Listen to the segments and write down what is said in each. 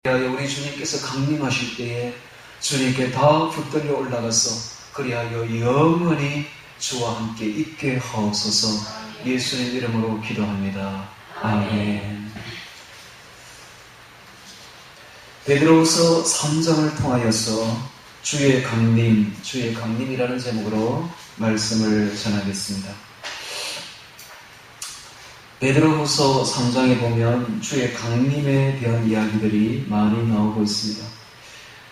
우리 주님께서 강림하실 때에 주님께 다 붙들려 올라가서 그리하여 영원히 주와 함께 있게 하옵소서. 예수님 이름으로 기도합니다. 아멘. 베드로후서 3장을 통하여서 주의 강림이라는 제목으로 말씀을 전하겠습니다. 베드로후서 3장에 보면 주의 강림에 대한 이야기들이 많이 나오고 있습니다.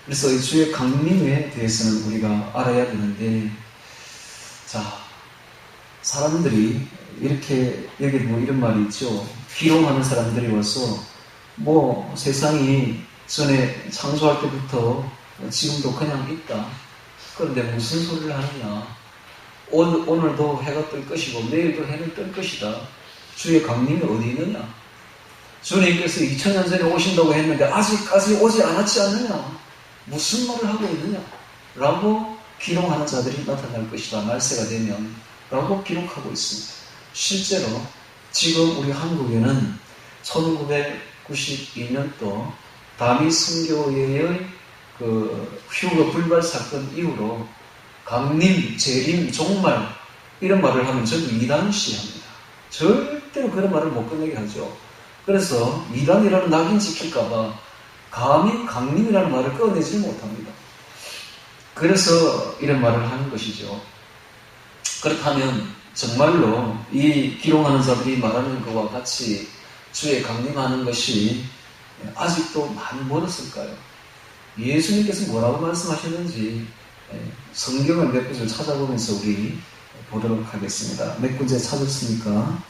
그래서 이 주의 강림에 대해서는 우리가 알아야 되는데, 사람들이 이렇게 여기 이런 말이 있죠. 기롱하는 사람들이 와서 세상이 전에 창조할 때부터 지금도 그냥 있다. 그런데 무슨 소리를 하느냐. 오늘도 해가 뜰 것이고 내일도 해는 뜰 것이다. 주의 강림이 어디 있느냐? 주님께서 2000년 전에 오신다고 했는데 아직까지 오지 않았지 않느냐? 무슨 말을 하고 있느냐? 라고 기록하는 자들이 나타날 것이다. 말세가 되면 라고 기록하고 있습니다. 실제로 지금 우리 한국에는 1992년도 다미 선교회의 휴거 불발 사건 이후로 강림, 재림, 종말 이런 말을 하면 저도 이단시합니다. 절대로 그런 말을 못 꺼내게 하죠. 그래서 이단이라는 낙인 지킬까봐 감히 강림이라는 말을 꺼내지 못합니다. 그래서 이런 말을 하는 것이죠. 그렇다면 정말로 이 기록하는 자들이 말하는 것과 같이 주의 강림하는 것이 아직도 많이 멀었을까요? 예수님께서 뭐라고 말씀하셨는지 성경을 몇 구절 찾아보면서 우리 보도록 하겠습니다. 몇 군데 찾았으니까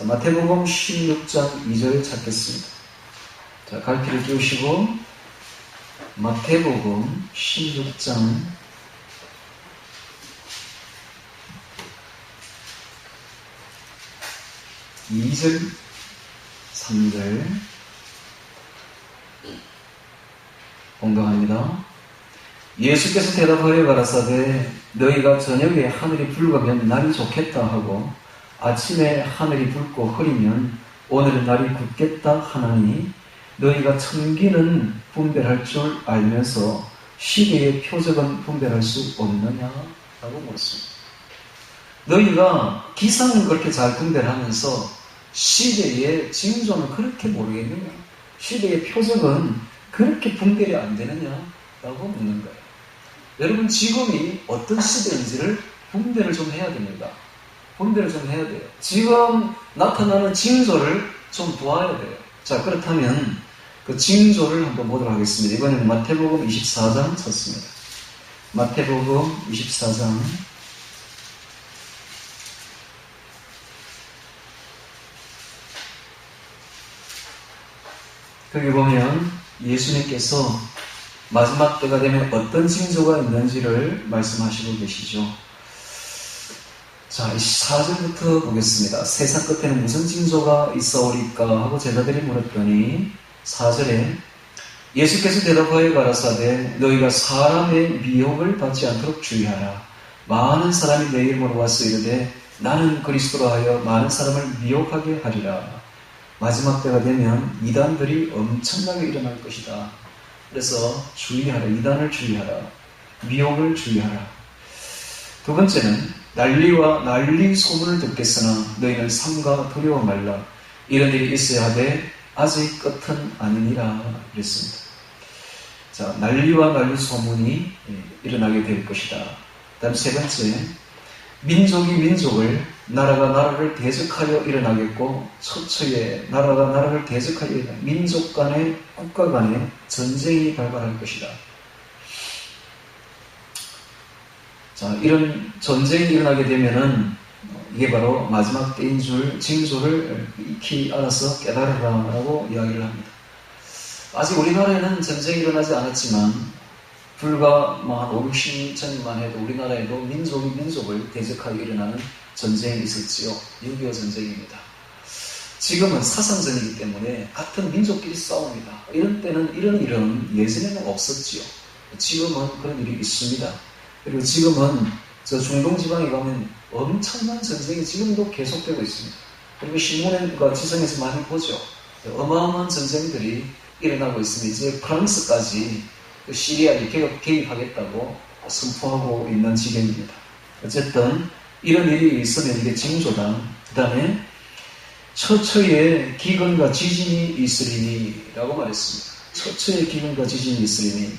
마태복음 16장 2절 찾겠습니다. 갈피를 끼우시고 마태복음 16장 2절 3절 공경합니다. 예수께서 대답하여 가라사대 너희가 저녁에 하늘이 붉으면 날이 좋겠다 하고 아침에 하늘이 붉고 흐리면 오늘은 날이 굳겠다 하나니 너희가 천기는 분별할 줄 알면서 시대의 표적은 분별할 수 없느냐? 라고 물었습니다. 너희가 기상은 그렇게 잘 분별하면서 시대의 징조는 그렇게 모르겠느냐? 시대의 표적은 그렇게 분별이 안 되느냐? 라고 묻는 거예요. 여러분 지금이 어떤 시대인지를 분별을 좀 해야 됩니다. 분별을 좀 해야 돼요. 지금 나타나는 징조를 좀 보아야 돼요. 그렇다면 그 징조를 한번 보도록 하겠습니다. 이번에는 마태복음 24장 찾습니다. 마태복음 24장 거기 보면 예수님께서 마지막 때가 되면 어떤 징조가 있는지를 말씀하시고 계시죠. 이 4절부터 보겠습니다. 세상 끝에는 무슨 징조가 있어오리까 하고 제자들이 물었더니 4절에 예수께서 대답하여 가라사대 너희가 사람의 미혹을 받지 않도록 주의하라. 많은 사람이 내 이름으로 와서 이르되 나는 그리스도라 하여 많은 사람을 미혹하게 하리라. 마지막 때가 되면 이단들이 엄청나게 일어날 것이다. 그래서 주의하라. 이단을 주의하라. 미혹을 주의하라. 두 번째는 난리와 난리 소문을 듣겠으나 너희는 삼가 두려워 말라. 이런 일이 있어야 하되 아직 끝은 아니니라 그랬습니다. 난리와 난리 소문이 일어나게 될 것이다. 다음 세 번째, 민족이 민족을, 나라가 나라를 대적하여 일어나겠고 처처에 나라가 나라를 대적하여 일어나겠고 민족 간에 국가 간에 전쟁이 발발할 것이다. 이런 전쟁이 일어나게 되면은 이게 바로 마지막 때인 줄 징조를 익히 알아서 깨달으라라고 이야기를 합니다. 아직 우리나라에는 전쟁이 일어나지 않았지만 불과 한 5, 60년 전만 해도 우리나라에도 민족이 민족을 대적하여 일어나는 전쟁이 있었지요. 6.25 전쟁입니다. 지금은 사상전이기 때문에 같은 민족끼리 싸웁니다. 이런 때는 이런 일은 예전에는 없었지요. 지금은 그런 일이 있습니다. 그리고 지금은 중동 지방에 가면 엄청난 전쟁이 지금도 계속되고 있습니다. 그리고 신문과 지성에서 많이 보죠. 어마어마한 전쟁들이 일어나고 있으면 이제 프랑스까지 시리아에 개입하겠다고 선포하고 있는 지경입니다. 어쨌든 이런 일이 있으면 이게 징조다. 그 다음에 처처에 기근과 지진이 있으리니 라고 말했습니다. 처처에 기근과 지진이 있으리니,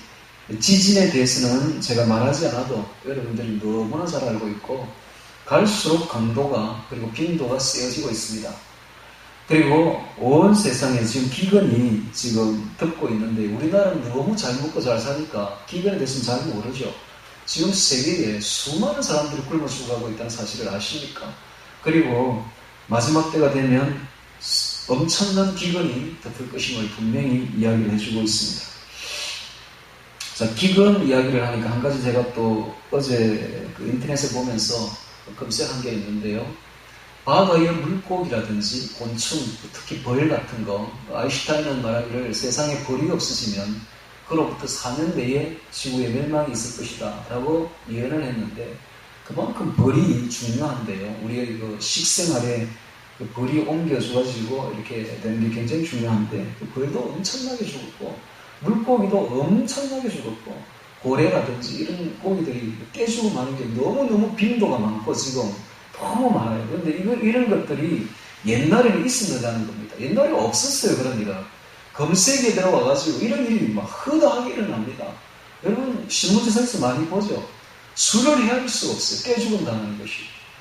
지진에 대해서는 제가 말하지 않아도 여러분들이 너무나 잘 알고 있고 갈수록 강도가 그리고 빈도가 세어지고 있습니다. 그리고 온 세상에 지금 기근이 지금 덮고 있는데 우리나라는 너무 잘 먹고 잘 사니까 기근에 대해서는 잘 모르죠. 지금 세계에 수많은 사람들이 굶어 죽어가고 있다는 사실을 아십니까? 그리고 마지막 때가 되면 엄청난 기근이 덮을 것임을 분명히 이야기를 해주고 있습니다. 자, 기근 이야기를 하니까 한 가지 제가 또 어제 인터넷에 보면서 검색한 게 있는데요. 바다의 물고기라든지 곤충, 특히 벌 같은 거, 아인슈타인은 말하기를 세상에 벌이 없어지면 그로부터 4년 내에 지구에 멸망이 있을 것이다 라고 예언을 했는데, 그만큼 벌이 중요한데요. 우리의 그 식생활에 그 벌이 옮겨줘가지고 이렇게 되는 게 굉장히 중요한데, 그 벌도 엄청나게 죽었고 물고기도 엄청나게 죽었고 고래라든지 이런 고기들이 깨지고 마는 게 너무너무 빈도가 많고 지금 너무 많아요. 그런데 이런 것들이 옛날에는 있었다는 겁니다. 옛날에 없었어요, 그런 일은. 검색에 들어와가지고 이런 일이 막 허다하게 일어납니다. 여러분, 신문지상에서 많이 보죠. 수를 헤아릴 수가 없어요. 깨죽음당하는 것이.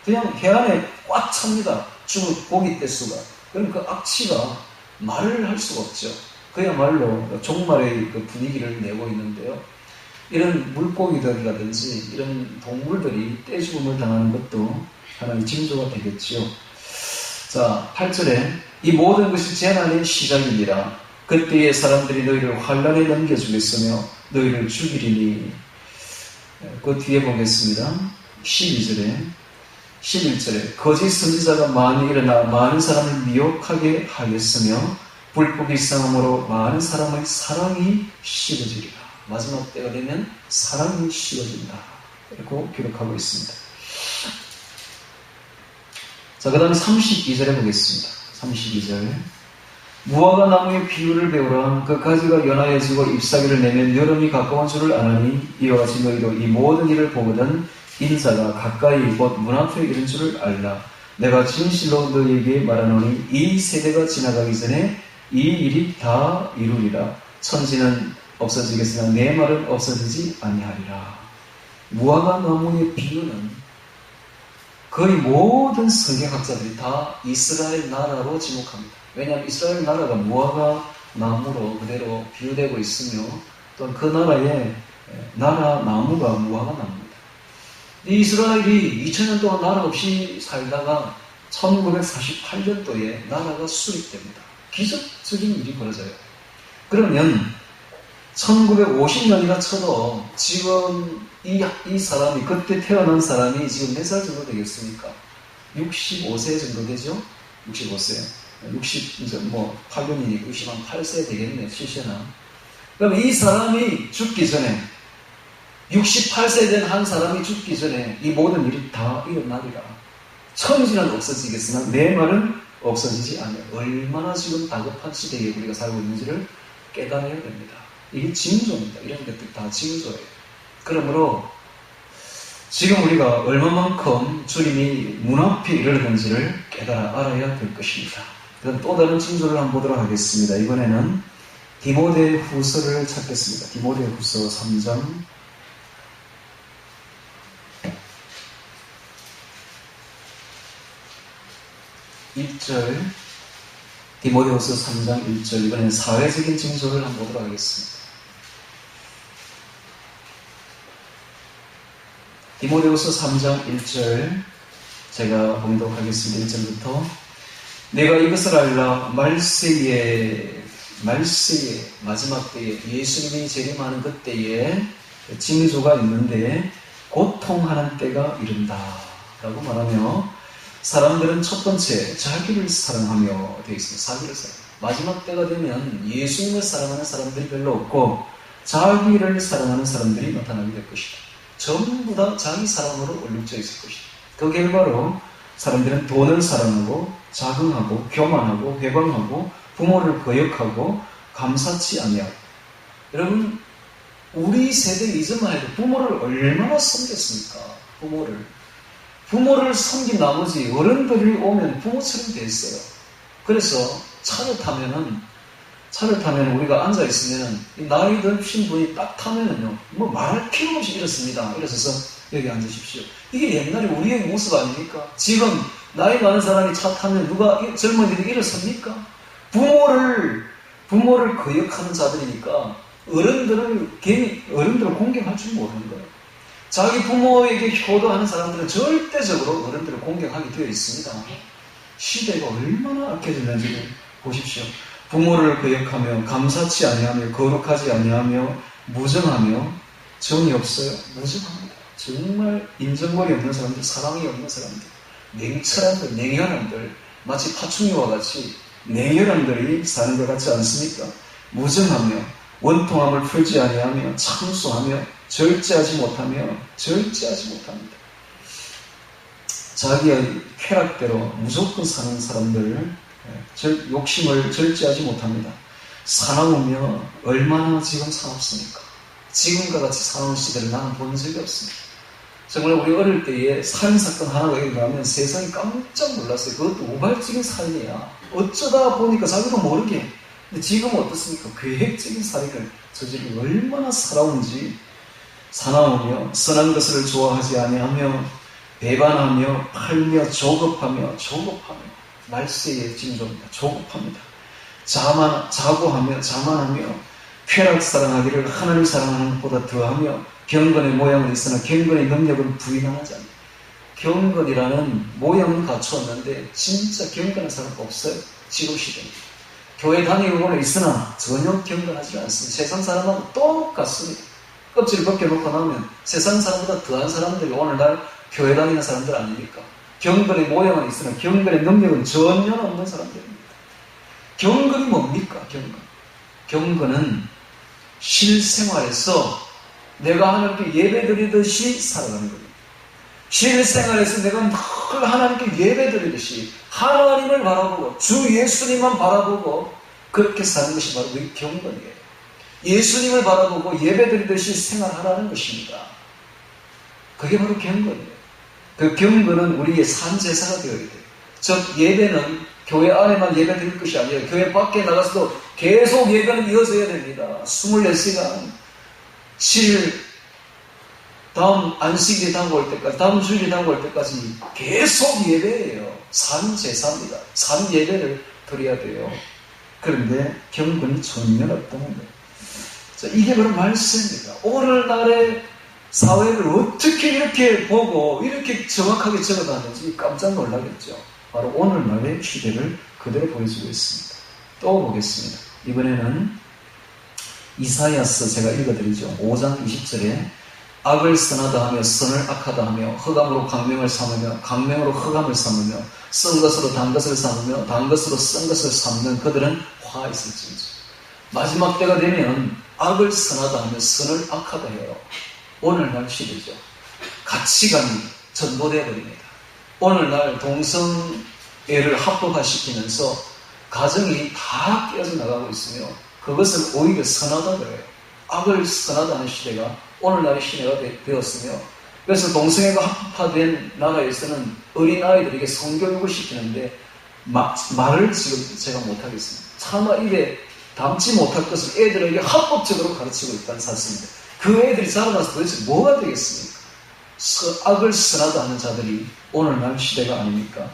그냥 해안에 꽉 찹니다. 죽은 고기 떼수가. 그럼 그 악취가 말을 할 수가 없죠. 그야말로 종말의 그 분위기를 내고 있는데요. 이런 물고기들이라든지 이런 동물들이 떼죽음을 당하는 것도 하나의 징조가 되겠지요. 자, 8절에 이 모든 것이 재난의 시작이니라. 그때에 사람들이 너희를 환란에 넘겨주겠으며 너희를 죽이리니. 그 뒤에 보겠습니다. 12절에 11절에 거짓 선지자가 많이 일어나 많은 사람을 미혹하게 하였으며 불법이 상함으로 많은 사람의 사랑이 식어지리라. 마지막 때가 되면 사랑이 식어진다. 이렇게 기록하고 있습니다. 자, 그 다음에 32절에 보겠습니다. 32절. 무화과 나무의 비유를 배우라. 그 가지가 연하여지고 잎사귀를 내면 여름이 가까운 줄을 아나니 이와 같이 너희도 이 모든 일을 보거든 인자가 가까이 곧 문 앞에 이른 줄을 알라. 내가 진실로 너희에게 말하노니 이 세대가 지나가기 전에 이 일이 다 이루리라. 천지는 없어지겠으나 내 말은 없어지지 아니하리라. 무화과 나무의 비유는 거의 모든 성경학자들이 다 이스라엘 나라로 지목합니다. 왜냐하면 이스라엘 나라가 무화과 나무로 그대로 비유되고 있으며 또 그 나라의 나라 나무가 무화과 나무입니다. 이 이스라엘이 2000년 동안 나라 없이 살다가 1948년도에 나라가 수립됩니다. 기적적인 일이 벌어져요. 그러면 1950년이나 쳐도 지금 이 사람이, 그때 태어난 사람이 지금 몇 살 정도 되겠습니까? 65세 정도 되죠? 65세. 이제 8년이니까 68세 되겠네요, 실세나. 그럼 이 사람이 죽기 전에, 68세 된 한 사람이 죽기 전에 이 모든 일이 다 일어나리라. 천지는 없어지겠으나 내 말은 없어지지 않아요. 얼마나 지금 다급한 시대에 우리가 살고 있는지를 깨달아야 됩니다. 이게 징조입니다. 이런 것들 다 징조예요. 그러므로 지금 우리가 얼마만큼 주님이 문 앞에 이르렀는지를 깨달아 알아야 될 것입니다. 그럼 또 다른 징조를 한번 보도록 하겠습니다. 이번에는 디모데 후서를 찾겠습니다. 디모데 후서 3장 1절, 디모데후서 3장 1절. 이번에는 사회적인 징조를 한번 보도록 하겠습니다. 디모데후서 3장 1절 제가 봉독 하겠습니다. 1절부터. 내가 이것을 알라. 말세에 마지막 때에 예수님이 재림하는 그때에 징조가 있는데 고통하는 때가 이른다 라고 말하며, 사람들은 첫 번째 자기를 사랑하며 되어 있습니다. 자기를 사랑. 마지막 때가 되면 예수님을 사랑하는 사람들이 별로 없고 자기를 사랑하는 사람들이 나타나게 될 것이다. 전부 다 자기 사랑으로 얼룩져 있을 것이다. 그 결과로 사람들은 돈을 사랑하고 자긍하고 교만하고 회방하고 부모를 거역하고 감사치 아니하고. 여러분, 우리 세대 이전만 해도 부모를 얼마나 섬겼습니까? 부모를 섬긴 나머지 어른들이 오면 부모처럼 됐어요. 그래서 차를 타면 우리가 앉아있으면 나이 드신 분이 딱 타면은요, 뭐 말할 필요 없이 이렇습니다. 이러셔서 여기 앉으십시오. 이게 옛날에 우리의 모습 아닙니까? 지금 나이 많은 사람이 차 타면 누가 젊은이들이 일어섭니까? 부모를 거역하는 자들이니까 어른들을 공경할 줄 모르는 거예요. 자기 부모에게 효도하는 사람들은 절대적으로 어른들을 공경하게 되어 있습니다. 시대가 얼마나 악해졌는지 보십시오. 부모를 거역하며 감사치 아니하며 거룩하지 아니하며 무정하며 정이 없어요. 무정합니다. 정말 인정머리 없는 사람들, 사랑이 없는 사람들, 냉철한들, 냉혈한들, 마치 파충류와 같이 냉혈한들이 사는 것 같지 않습니까? 무정하며 원통함을 풀지 아니하며 참소하며 절제하지 못합니다. 자기의 쾌락대로 무조건 사는 사람들, 욕심을 절제하지 못합니다. 사나우며 얼마나 지금 사납습니까? 지금과 같이 사나운 시대를 나는 본 적이 없습니다. 정말 우리 어릴 때에 살인사건 하나가 일어나면 세상이 깜짝 놀랐어요. 그것도 우발적인 살인이야. 어쩌다 보니까 자기도 모르게. 근데 지금은 어떻습니까? 계획적인 살인을 저지르고 얼마나 사나우며 선한 것을 좋아하지 아니하며 배반하며 팔며 조급하며 말세의 징조입니다. 조급합니다. 자만하며 쾌락 사랑하기를 하나님 사랑하는 것보다 더하며 경건의 모양은 있으나 경건의 능력은 부인하지 않아요. 경건이라는 모양은 갖추었는데 진짜 경건한 사람 없어요. 지금 시대는. 교회 다니고는 있으나 전혀 경건하지 않습니다. 세상 사람하고 똑같습니다. 껍질을 벗겨놓고 나면 세상 사람보다 더한 사람들이 오늘날 교회 다니는 사람들 아닙니까? 경건의 모양은 있으나 경건의 능력은 전혀 없는 사람들입니다. 경건이 뭡니까? 경건은 실생활에서 내가 하나님께 예배드리듯이 살아가는 겁니다. 실생활에서 내가 늘 하나님께 예배드리듯이 하나님을 바라보고 주 예수님만 바라보고 그렇게 사는 것이 바로 그 경건이에요. 예수님을 바라보고 예배드리듯이 생활하라는 것입니다. 그게 바로 경건이에요. 그 경건은 우리의 산제사가 되어야 돼요. 즉 예배는 교회 안에만 예배드릴 것이 아니에요. 교회 밖에 나가서도 계속 예배는 이어져야 됩니다. 24시간 7일 다음 안식일이 다가올 때까지, 다음 주일이 다가올 때까지 계속 예배예요. 산제사입니다. 산예배를 드려야 돼요. 그런데 경건이 전혀 없다는 거예요. 자, 이게 바로 말씀입니다. 오늘날의 사회를 어떻게 이렇게 보고 이렇게 정확하게 적어놨는지 깜짝 놀라겠죠. 바로 오늘날의 시대를 그대로 보여주고 있습니다. 또 보겠습니다. 이번에는 이사야서 제가 읽어드리죠. 5장 20절에 악을 선하다 하며 선을 악하다 하며 흑암으로 강명을 삼으며 강명으로 흑암을 삼으며 쓴 것으로 단 것을 삼으며 단 것으로 쓴 것을 삼는 그들은 화 있을지니라. 마지막 때가 되면 악을 선하다 하며 선을 악하다 해요. 오늘날 시대죠. 가치관이 전도되어 버립니다. 오늘날 동성애를 합법화시키면서 가정이 다 깨어져 나가고 있으며 그것을 오히려 선하다 그래요. 악을 선하다 하는 시대가 오늘날의 시대가 되었으며 그래서 동성애가 합법화된 나라에서는 어린아이들에게 성교육을 시키는데 말을 지금 제가 못하겠습니다. 차마 입에 담지 못할 것을 애들에게 합법적으로 가르치고 있다는 사실입니다. 그 애들이 자라나서 도대체 뭐가 되겠습니까? 악을 선하다 하는 자들이 오늘날 시대가 아닙니까?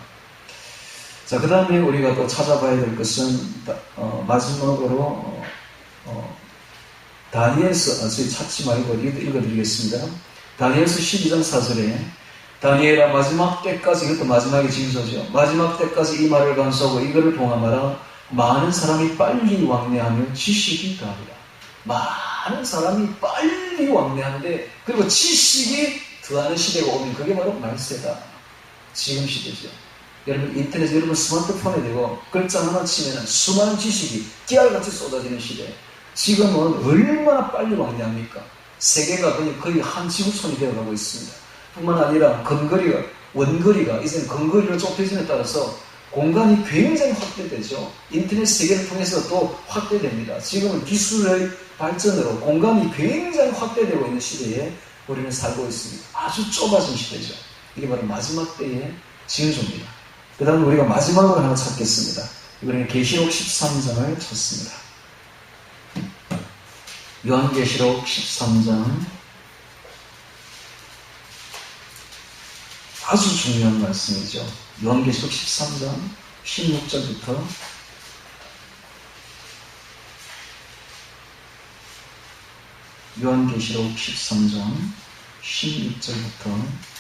자, 그 다음에 우리가 또 찾아봐야 될 것은 마지막으로 다니엘서, 저희 찾지 말고 읽어드리겠습니다. 다니엘서 12장 4절에 다니엘아 마지막 때까지, 이것도 마지막의 징조죠. 마지막 때까지 이 말을 간수하고 이거를 봉함하라. 많은 사람이 빨리 왕래하며 지식이 더하리라. 많은 사람이 빨리 왕래하는데 그리고 지식이 더하는 시대가 오면 그게 바로 말세다. 지금 시대죠. 여러분 인터넷, 여러분 스마트폰에 대고 글자 하나 치면 수많은 지식이 깨알같이 쏟아지는 시대. 지금은 얼마나 빨리 왕래합니까? 세계가 거의 한 지구촌이 되어가고 있습니다. 뿐만 아니라 원거리가 이제는 근거리로 좁혀짐에 따라서 공간이 굉장히 확대되죠. 인터넷 세계를 통해서 또 확대됩니다. 지금은 기술의 발전으로 공간이 굉장히 확대되고 있는 시대에 우리는 살고 있습니다. 아주 좁아진 시대죠. 이게 바로 마지막 때의 징조입니다. 그 다음에 우리가 마지막으로 하나 찾겠습니다. 이번에는 계시록 13장을 찾습니다. 요한계시록 13장, 아주 중요한 말씀이죠. 요한계시록 13장 16절부터 요한계시록 13장 16절부터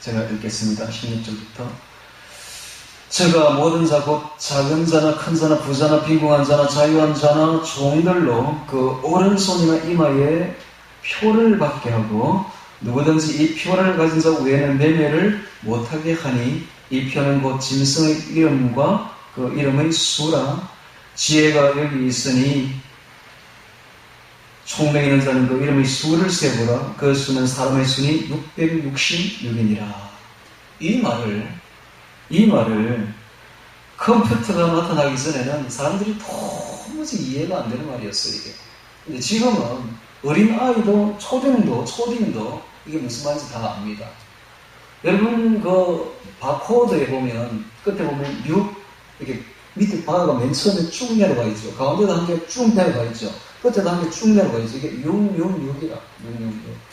제가 읽겠습니다. 16절부터. 제가 모든 자 곧 작은 자나 큰 자나 부자나 빈궁한 자나 자유한 자나 종들로 그 오른손이나 이마에 표를 받게 하고 누구든지 이 표를 가진 자 외에는 매매를 못하게 하니 이 표는 곧 짐승의 이름과 그 이름의 수라. 지혜가 여기 있으니 총명이 있는 자는 그 이름의 수를 세보라. 그 수는 사람의 수니 666이니라. 이 말을 컴퓨터가 나타나기 전에는 사람들이 도무지 이해가 안 되는 말이었어요, 이게. 근데 지금은 어린 아이도 초딩도 이게 무슨 말인지 다 압니다. 여러분 그 바코드에 보면 끝에 보면 6 이렇게 밑에 바가 맨 처음에 쭉 내려가 있죠. 가운데도 한 개 쭉 내려가 있죠. 끝에도 한 개 쭉 내려가 있죠. 이게 666이라. 666.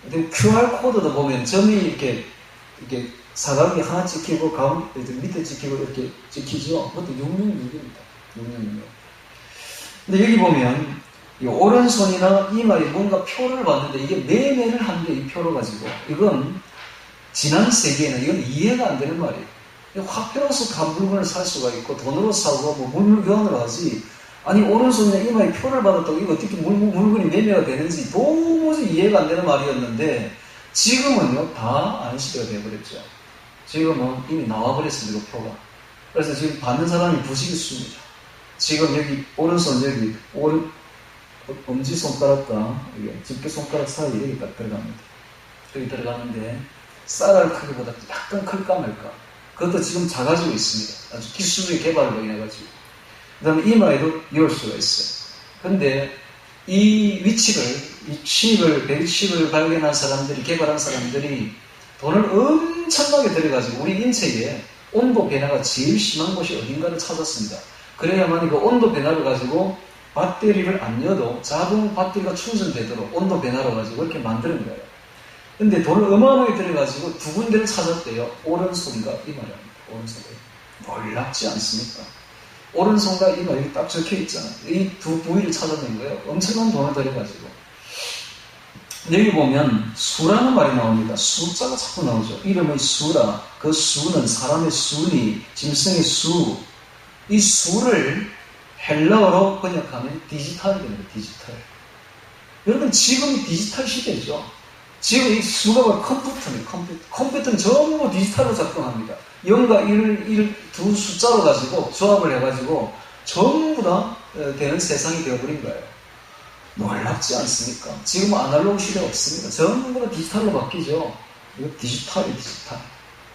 근데 QR코드도 보면 점이 이렇게 사각이 하나 찍히고 가운데 밑에 찍히고 이렇게 찍히죠. 그것도 666입니다. 666. 근데 여기 보면 이 오른손이나 이마에 뭔가 표를 봤는데 이게 매매를 하는데 이 표를 가지고 이건 지난 세기에는 이건 이해가 안 되는 말이에요. 화폐로서 간 물건을 살 수가 있고 돈으로 사고 뭐 물교환을 하지. 아니 오른손이나 이마에 표를 받았다고 이거 어떻게 물건이 매매가 되는지 도무지 이해가 안 되는 말이었는데 지금은요 다 아는 시대가 되어버렸죠. 지금은 이미 나와버렸습니다. 그 표가. 그래서 지금 받는 사람이 부식있습니다. 지금 여기 오른손 여기 엄지손가락과 집게손가락 사이에 여기 딱 들어갑니다. 여기 들어가는데 쌀알 크기보다 약간 클까 말까. 그것도 지금 작아지고 있습니다. 아주 기술의 개발로 인해가지고. 그 다음에 이마에도 넣을 수가 있어요. 근데 이 위치를, 백칩을 발견한 사람들이, 개발한 사람들이 돈을 엄청나게 들여가지고 우리 인체에 온도 변화가 제일 심한 곳이 어딘가를 찾았습니다. 그래야만 그 온도 변화를 가지고 배터리를 안 넣어도 자동 배터리가 충전되도록 온도 변화를 가지고 이렇게 만드는 거예요. 근데 돈을 어마어마하게 들여가지고 두 군데를 찾았대요. 오른손과 이마를. 오른손과 이마. 놀랍지 않습니까? 오른손과 이마 여기 딱 적혀 있잖아요. 이 두 부위를 찾아낸 거예요. 엄청난 돈을 들여가지고. 여기 보면 수라는 말이 나옵니다. 숫자가 자꾸 나오죠. 이름의 수라. 그 수는 사람의 수니, 짐승의 수. 이 수를 헬라어로 번역하면 디지털이 됩니다. 디지털. 여러분 지금이 디지털 시대죠. 지금 이 수가 바로 컴퓨터입니다. 컴퓨터는 전부 디지털로 작동합니다. 0과 1 두 숫자로 가지고 조합을 해가지고 전부 다 되는 세상이 되어버린 거예요. 놀랍지 않습니까? 지금 아날로그 시대가 없습니다. 전부 다 디지털로 바뀌죠. 이거 디지털이 디지털.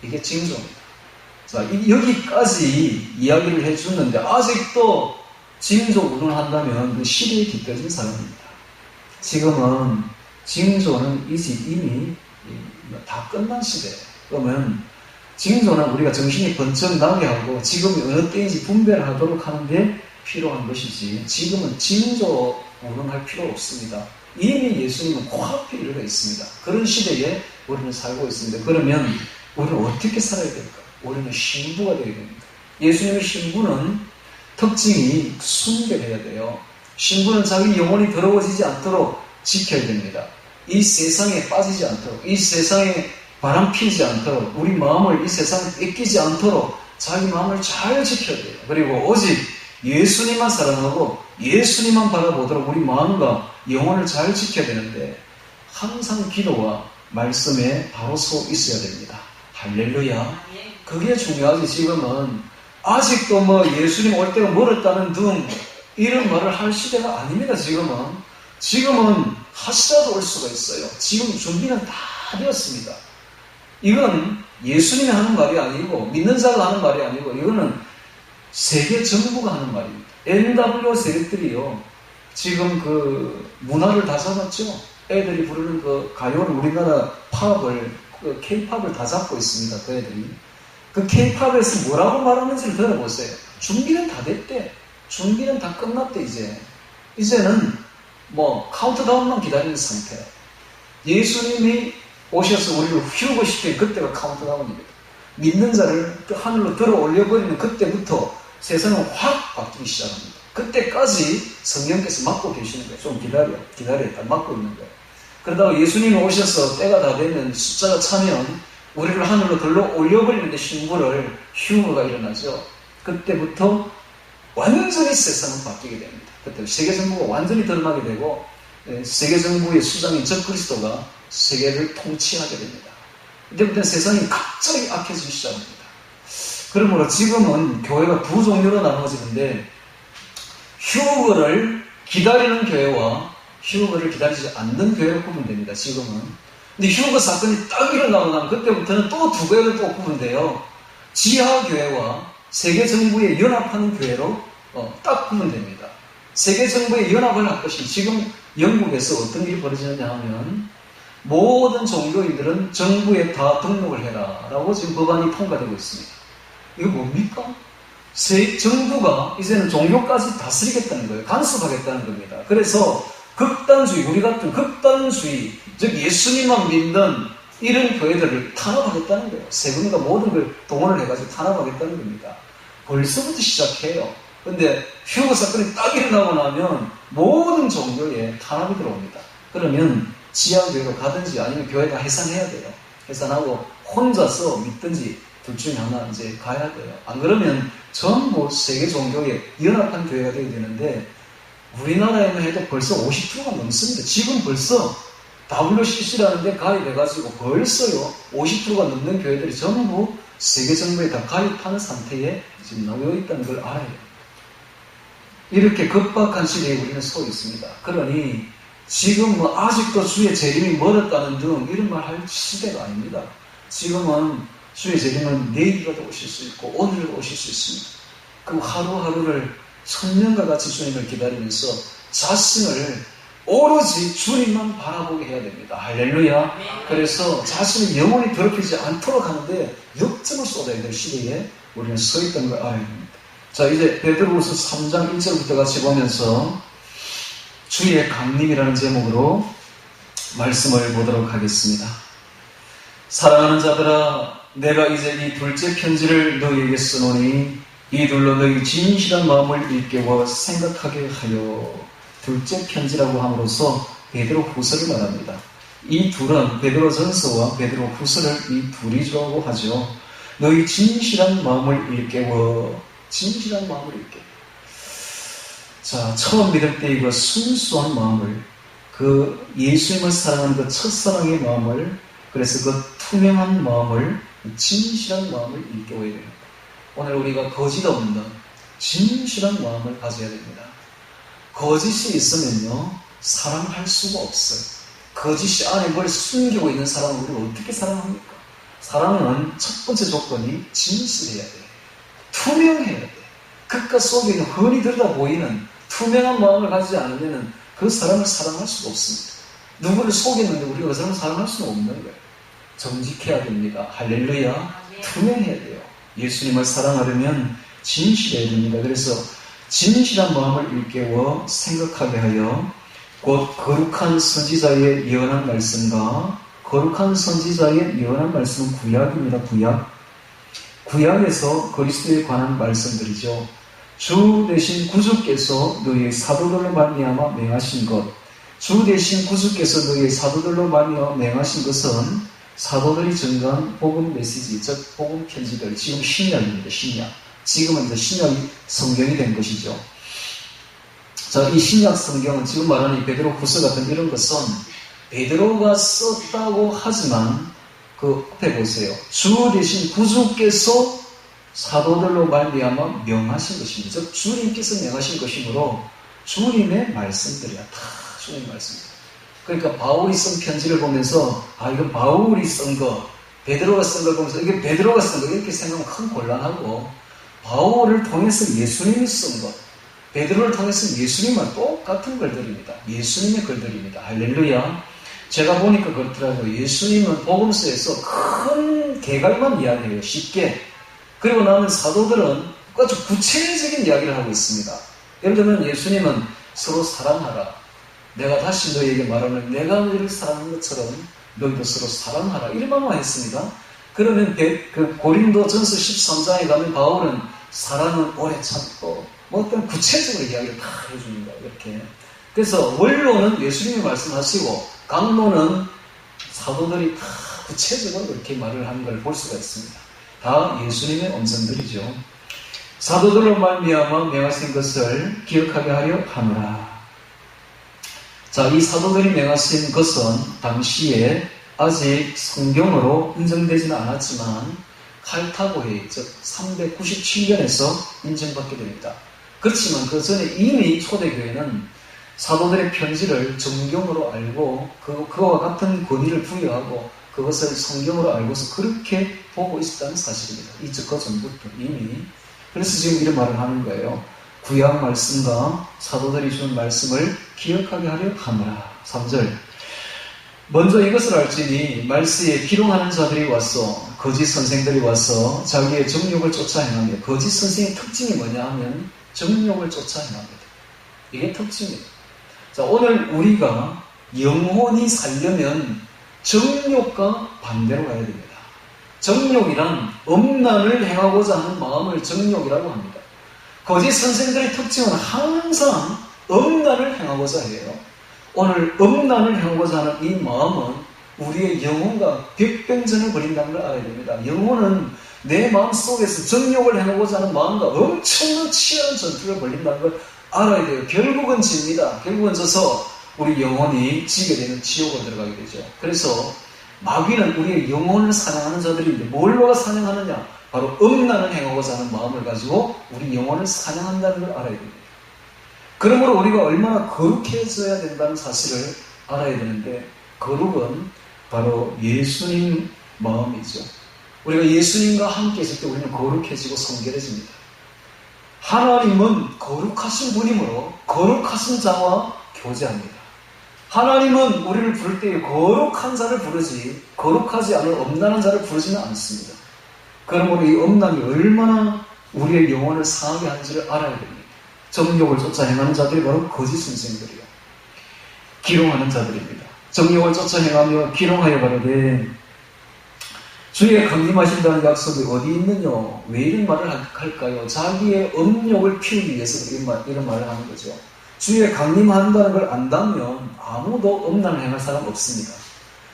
이게 징조입니다. 자, 여기까지 이야기를 해주는데 아직도 징조 운운한다면 그 시대에 뒤떨어진 사람입니다. 지금은 징조는 이미 다 끝난 시대예요. 그러면 징조는 우리가 정신이 번쩍 나게 하고 지금이 어느 때인지 분별을 하도록 하는데 필요한 것이지 지금은 징조 운운할 필요 없습니다. 이미 예수님은 코앞에 이르러 있습니다. 그런 시대에 우리는 살고 있습니다. 그러면 우리는 어떻게 살아야 될까? 우리는 신부가 되어야 됩니다. 예수님의 신부는 특징이 순결해야 돼요. 신부는 자기 영혼이 더러워지지 않도록 지켜야 됩니다. 이 세상에 빠지지 않도록, 이 세상에 바람피지 않도록, 우리 마음을 이 세상에 뺏기지 않도록 자기 마음을 잘 지켜야 돼요. 그리고 오직 예수님만 사랑하고 예수님만 바라보도록 우리 마음과 영혼을 잘 지켜야 되는데 항상 기도와 말씀에 바로 서 있어야 됩니다. 할렐루야. 그게 중요하지. 지금은 아직도 뭐 예수님 올 때가 멀었다는 등 이런 말을 할 시대가 아닙니다. 지금은 하시라도 올 수가 있어요. 지금 준비는 다 되었습니다. 이건 예수님이 하는 말이 아니고 믿는 자가 하는 말이 아니고 이거는 세계 정부가 하는 말입니다. NW 세력들이요. 지금 그 문화를 다 잡았죠. 애들이 부르는 그 가요를 우리나라 팝을 그 K-팝을 다 잡고 있습니다. 그 애들이. 그 K-팝에서 뭐라고 말하는지를 들어보세요. 준비는 다 됐대. 준비는 다 끝났대 이제. 이제는 뭐 카운트다운만 기다리는 상태야. 예수님이 오셔서 우리를 휴거시킨 그때가 카운트다운입니다. 믿는 자를 하늘로 들어 올려버리는 그때부터 세상은 확 바뀌기 시작합니다. 그때까지 성령께서 막고 계시는 거예요. 좀 기다려. 막고 있는 거예요. 그러다가 예수님이 오셔서 때가 다 되면 숫자가 차면 우리를 하늘로 들러 올려버리는데 신부를 휴거가 일어나죠. 그때부터 완전히 세상은 바뀌게 됩니다. 그때 세계정부가 완전히 드러나게 되고 세계정부의 수장인 적그리스도가 세계를 통치하게 됩니다. 그때부터 세상이 갑자기 악해지기 시작합니다. 그러므로 지금은 교회가 두 종류로 나눠지는데 휴거를 기다리는 교회와 휴거를 기다리지 않는 교회로 구분됩니다. 지금은. 근데 휴거 사건이 딱 일어나고 나면 그때부터는 또 두 교회로 또 구분돼요. 지하교회와 세계정부에 연합하는 교회로 딱 구분됩니다. 세계정부에 연합을 할 것이 지금 영국에서 어떤 일이 벌어지느냐 하면 모든 종교인들은 정부에 다 등록을 해라 라고 지금 법안이 통과되고 있습니다. 이거 뭡니까? 정부가 이제는 종교까지 다스리겠다는 거예요. 간섭하겠다는 겁니다. 그래서 극단주의, 우리 같은 극단주의, 즉 예수님만 믿는 이런 교회들을 탄압하겠다는 거예요. 세금과 모든 걸 동원을 해가지고 탄압하겠다는 겁니다. 벌써부터 시작해요. 근데 휴거 사건이 딱 일어나고 나면 모든 종교에 탄압이 들어옵니다. 그러면 지하교회로 가든지 아니면 교회 다 해산해야 돼요. 해산하고 혼자서 믿든지 둘 중에 하나 이제 가야 돼요. 안 그러면 전부 세계 종교에 연합한 교회가 되게 되는데 우리나라에만 해도 벌써 50%가 넘습니다. 지금 벌써 WCC라는 데 가입해가지고 벌써요 50%가 넘는 교회들이 전부 세계 정부에 다 가입하는 상태에 지금 놓여 있다는 걸 알아야 돼요. 이렇게 급박한 시대에 우리는 서 있습니다. 그러니 지금 뭐 아직도 주의 재림이 멀었다는 등 이런 말 할 시대가 아닙니다. 지금은 주의 재림은 내일이라도 오실 수 있고 오늘도 오실 수 있습니다. 그 하루하루를 천년과 같이 주님을 기다리면서 자신을 오로지 주님만 바라보게 해야 됩니다. 할렐루야. 그래서 자신을 영원히 더럽히지 않도록 하는데 역점을 쏟아야 될 시대에 우리는 서 있다는 걸 알아야 됩니다. 자, 이제 베드로후서 3장 1절부터 같이 보면서 주의 강림이라는 제목으로 말씀을 보도록 하겠습니다. 사랑하는 자들아, 내가 이제 이 둘째 편지를 너희에게 쓰노니 이둘로 너희 진실한 마음을 일깨워 생각하게 하여. 둘째 편지라고 함으로써 베드로 후서를 말합니다. 이 둘은 베드로 전서와 베드로 후서를 이 둘이라고 하죠. 너희 진실한 마음을 일깨워. 진실한 마음을 일깨워. 자, 처음 믿을 때 이거 순수한 마음을, 그 예수님을 사랑하는 그 첫사랑의 마음을, 그래서 그 투명한 마음을, 진실한 마음을 일깨워야 됩니다. 오늘 우리가 거짓 없는 진실한 마음을 가져야 됩니다. 거짓이 있으면요, 사랑할 수가 없어요. 거짓이 안에 뭘 숨기고 있는 사람을 우리가 어떻게 사랑합니까? 사랑은 첫 번째 조건이 진실해야 돼요. 투명해야 돼요. 겉과 속에 있는 흔히 들여다 보이는 투명한 마음을 가지지 않으면 그 사람을 사랑할 수가 없습니다. 누구를 속였는데 우리가 그 사람을 사랑할 수는 없는 거예요. 정직해야 됩니다. 할렐루야. 투명해야 돼요. 예수님을 사랑하려면 진실해야 됩니다. 그래서 진실한 마음을 일깨워 생각하게 하여 곧 거룩한 선지자의 예언한 말씀과, 거룩한 선지자의 예언한 말씀은 구약입니다. 구약에서 그리스도에 관한 말씀들이죠. 주 대신 구주께서 너희의 사도들로 말미암아 맹하신 것, 주 대신 구주께서 너희의 사도들로 말미암아 맹하신 것은 사도들이 전가한 복음 메시지, 즉 복음 편지들, 지금 신약입니다. 신약. 지금은 이제 신약이 성경이 된 것이죠. 자, 이 신약 성경은 지금 말하는 이 베드로 후서 같은 이런 것은 베드로가 썼다고 하지만 그 앞에 보세요. 주 대신 구주께서 사도들로 말미암아 명하신 것입니다. 즉 주님께서 명하신 것이므로 주님의 말씀들이야. 다 주님의 말씀입니다. 그러니까 바울이 쓴 편지를 보면서 이거 바울이 쓴 거, 베드로가 쓴 걸 보면서 이게 베드로가 쓴 거 이렇게 생각하면 큰 곤란하고, 바울을 통해서 예수님이 쓴 것, 베드로를 통해서 예수님과 똑같은 글들입니다. 예수님의 글들입니다. 할렐루야. 제가 보니까 그렇더라고요. 예수님은 복음서에서 큰 개괄만 이야기해요. 쉽게. 그리고 나면 사도들은 아주 구체적인 이야기를 하고 있습니다. 예를 들면 예수님은 서로 사랑하라. 내가 다시 너희에게 말하면 내가 너희를 사랑하는 것처럼 너희도 서로 사랑하라. 이런 했습니다. 그러면 고린도 전서 13장에 가면 바울은 사랑은 오래 참고 어떤 구체적으로 이야기를 다 해줍니다. 이렇게. 그래서 원로는 예수님이 말씀하시고 강론은 사도들이 다 구체적으로 이렇게 말을 하는 걸 볼 수가 있습니다. 다 예수님의 음성들이죠. 사도들로 말미암아 명하신 것을 기억하게 하려 하노라. 자, 이 사도들이 명하신 것은 당시에 아직 성경으로 인정되지는 않았지만 칼타고회의, 즉 397년에서 인정받게 됩니다. 그렇지만 그 전에 이미 초대교회는 사도들의 편지를 정경으로 알고 그와 같은 권위를 부여하고 그것을 성경으로 알고서 그렇게 보고 있었다는 사실입니다. 이적과 전부터 이미. 그래서 지금 이런 말을 하는 거예요. 구약 말씀과 사도들이 준 말씀을 기억하게 하려 하노라. 3절. 먼저 이것을 알지니 말세에 기롱하는 자들이 와서 거짓 선생들이 와서 자기의 정욕을 쫓아 행합니다. 거짓 선생의 특징이 뭐냐 하면 정욕을 쫓아 행합니다. 이게 특징이에요. 자, 오늘 우리가 영혼이 살려면 정욕과 반대로 가야 됩니다. 정욕이란 음란을 행하고자 하는 마음을 정욕이라고 합니다. 거짓 선생들의 특징은 항상 음란을 행하고자 해요. 오늘 음란을 행하고자 하는 이 마음은 우리의 영혼과 벽병전을 벌인다는 걸 알아야 됩니다. 영혼은 내 마음 속에서 정욕을 행하고자 하는 마음과 엄청난 치열한 전투를 벌인다는 걸 알아야 돼요. 결국은 집니다. 결국은 져서 우리 영혼이 지게 되는 지옥으로 들어가게 되죠. 그래서 마귀는 우리의 영혼을 사냥하는 자들인데 뭘로 사냥하느냐? 바로 음란을 행하고자 하는 마음을 가지고 우리 영혼을 사냥한다는 걸 알아야 됩니다. 그러므로 우리가 얼마나 거룩해져야 된다는 사실을 알아야 되는데, 거룩은 바로 예수님 마음이죠. 우리가 예수님과 함께 있을 때 우리는 거룩해지고 성결해집니다. 하나님은 거룩하신 분이므로 거룩하신 자와 교제합니다. 하나님은 우리를 부를 때 거룩한 자를 부르지 거룩하지 않은 음란한 자를 부르지는 않습니다. 그러므로 이 음란이 얼마나 우리의 영혼을 상하게 하는지를 알아야 됩니다. 정욕을 쫓아 행하는 자들이 바로 거짓 선생들이요. 기롱하는 자들입니다. 정욕을 쫓아 행하며 기롱하여 가로되 주의 강림하신다는 약속이 어디 있느냐? 왜 이런 말을 할까요? 자기의 음욕을 피우기 위해서 이런 말을 하는 거죠. 주의 강림한다는 걸 안다면 아무도 음란을 행할 사람 없습니다.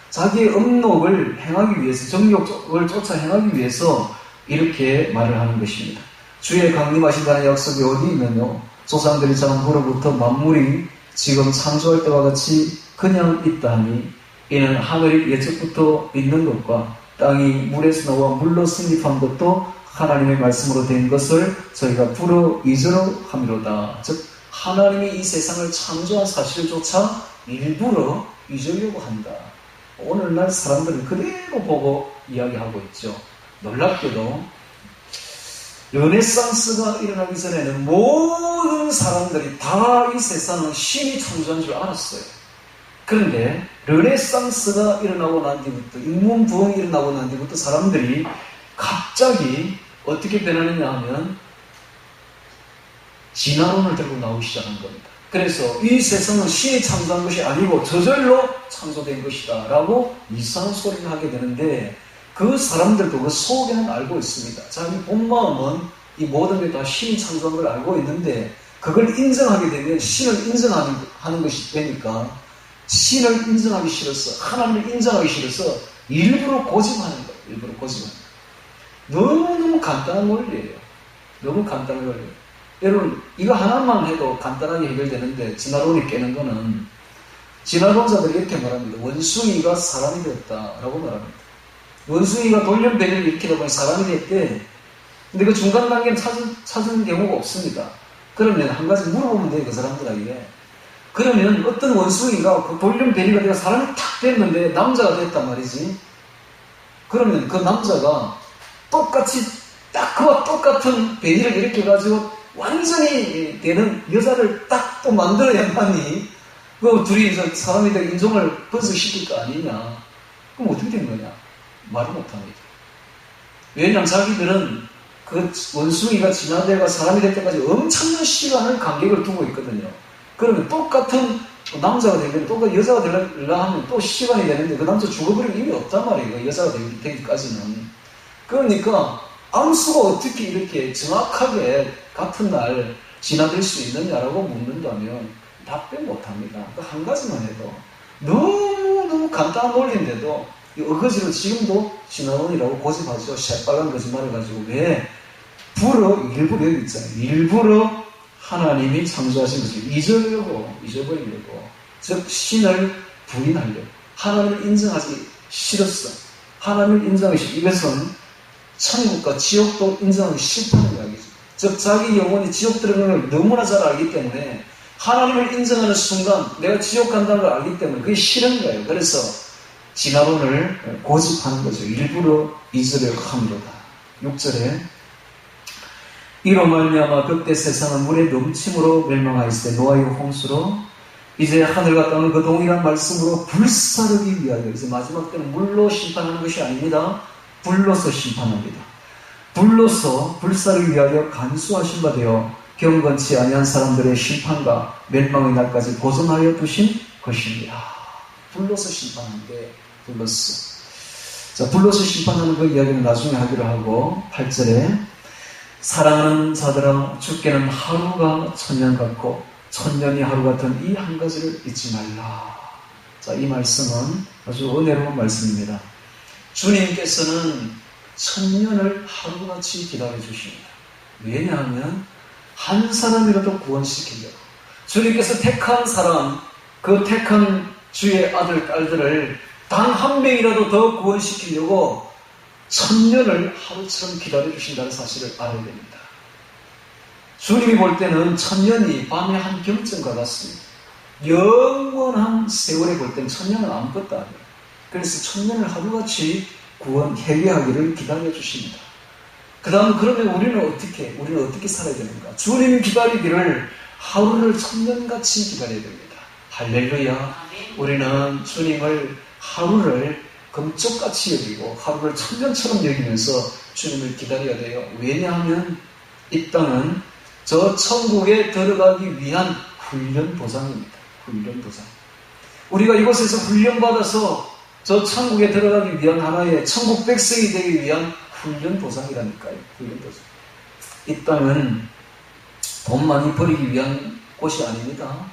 자기의 음욕을 행하기 위해서, 정욕을 쫓아 행하기 위해서 이렇게 말을 하는 것입니다. 주의 강림하신다는 약속이 어디 있느냐? 조상들이 장 후로부터 만물이 지금 창조할 때와 같이 그냥 있다 하니 이는 하늘이 예적부터 있는 것과 땅이 물에서 나와 물로 승립한 것도 하나님의 말씀으로 된 것을 저희가 불어 잊으려 함이로다. 즉 하나님이 이 세상을 창조한 사실조차 일부러 잊으려고 한다. 오늘날 사람들은 그대로 보고 이야기하고 있죠. 놀랍게도 르네상스가 일어나기 전에는 모든 사람들이 다 이 세상은 신이 창조한 줄 알았어요. 그런데 르네상스가 일어나고 난 뒤부터, 인문부흥이 일어나고 난 뒤부터 사람들이 갑자기 어떻게 변하느냐 하면 진화론을 들고 나오기 시작한 겁니다. 그래서 이 세상은 신이 창조한 것이 아니고 저절로 창조된 것이다 라고 이상한 소리를 하게 되는데, 그 사람들도 그 속에는 알고 있습니다. 자기 본마음은 이 모든 게 다 신이 창조한 걸 알고 있는데, 그걸 인정하게 되면 신을 인정하는 것이 되니까 신을 인정하기 싫어서, 하나님을 인정하기 싫어서 일부러 고집하는 거예요. 일부러 고집하는 거예요. 너무너무 간단한 원리예요. 너무 간단한 원리예요. 여러분, 이거 하나만 해도 간단하게 해결되는데 진화론이 깨는 거는, 진화론자들이 이렇게 말합니다. 원숭이가 사람이 되었다라고 말합니다. 원숭이가 돌연변이를 일으키다 보니 사람이 됐대. 근데 그 중간 단계는 찾은 경우가 없습니다. 그러면 한 가지 물어보면 돼요, 그 사람들에게. 그러면 어떤 원숭이가 그 돌연변이가 되어 사람이 탁 됐는데 남자가 됐단 말이지. 그러면 그 남자가 똑같이 딱 그와 똑같은 변이를 일으켜가지고 완전히 되는 여자를 딱 또 만들어야만이 그 둘이 사람이 되고 인종을 번식시킬 거 아니냐. 그럼 어떻게 된 거냐? 말을 못합니다. 왜냐하면 자기들은 그 원숭이가 진화되가 사람이 될 때까지 엄청난 시간을 간격을 두고 있거든요. 그러면 똑같은 남자가 되면 또 여자가 되려 하면 또 시간이 되는데 그 남자 죽어버리면 의미 없단 말이에요. 여자가 되기까지는. 그러니까 암수가 어떻게 이렇게 정확하게 같은 날 진화될 수 있느냐라고 묻는다면 답변 못합니다. 한 가지만 해도 너무 간단한 논리인데도 이 어거지로 지금도 진화론이라고 고집하죠. 새빨간 거짓말을 가지고. 왜? 일부러 여기 있잖아요. 일부러 하나님이 창조하신 것을 잊어버리려고. 즉 신을 부인하려고. 하나님을 인정하기 싫었어. 하나님을 인정하기 싫어. 이것은 천국과 지옥도 인정하기 싫다는 이야기죠. 즉 자기 영혼이 지옥 들어가는 걸 너무나 잘 알기 때문에 하나님을 인정하는 순간 내가 지옥 간다는 걸 알기 때문에 그게 싫은 거예요. 그래서 진화론을 고집하는 거죠. 일부러 잊으려고 합니다. 6절에 이로 말미암아 그때 세상은 물의 넘침으로 멸망하였을 때 노아의 홍수로 이제 하늘과 땅을 그 동일한 말씀으로 불사르기 위하여 이제 마지막 때는 물로 심판하는 것이 아닙니다. 불로서 심판합니다. 불로서 불사르기 위하여 간수하신 바 되어 경건치 아니한 사람들의 심판과 멸망의 날까지 보존하여 두신 것입니다. 불로서 심판하는데 불로서. 자, 불로서 심판하는 그 이야기는 나중에 하기로 하고 8절에 사랑하는 자들아 주께는 하루가 천년 같고 천년이 하루 같은 이 한 가지를 잊지 말라. 자, 이 말씀은 아주 은혜로운 말씀입니다. 주님께서는 천년을 하루같이 기다려 주십니다. 왜냐하면 한 사람이라도 구원시키려고. 주님께서 택한 사람, 그 택한 주의 아들, 딸들을 단 한 명이라도 더 구원시키려고 천년을 하루처럼 기다려 주신다는 사실을 알아야 됩니다. 주님이 볼 때는 천년이 밤의 한 경점과 같습니다. 영원한 세월에 볼 때는 천년은 아무것도 아니에요. 그래서 천년을 하루같이 회개하기를 기다려 주십니다. 그 다음 그러면 우리는 어떻게 살아야 되는가? 주님 기다리기를 하루를 천년같이 기다려야 됩니다. 할렐루야. 우리는 주님을 하루를 금쪽같이 여기고 하루를 천년처럼 여기면서 주님을 기다려야 돼요. 왜냐하면 이 땅은 저 천국에 들어가기 위한 훈련 도장입니다. 훈련 도장. 우리가 이곳에서 훈련받아서 저 천국에 들어가기 위한 하나의 천국 백성이 되기 위한 훈련 도장이라니까요. 훈련 도장. 이 땅은 돈 많이 벌이기 위한 곳이 아닙니다.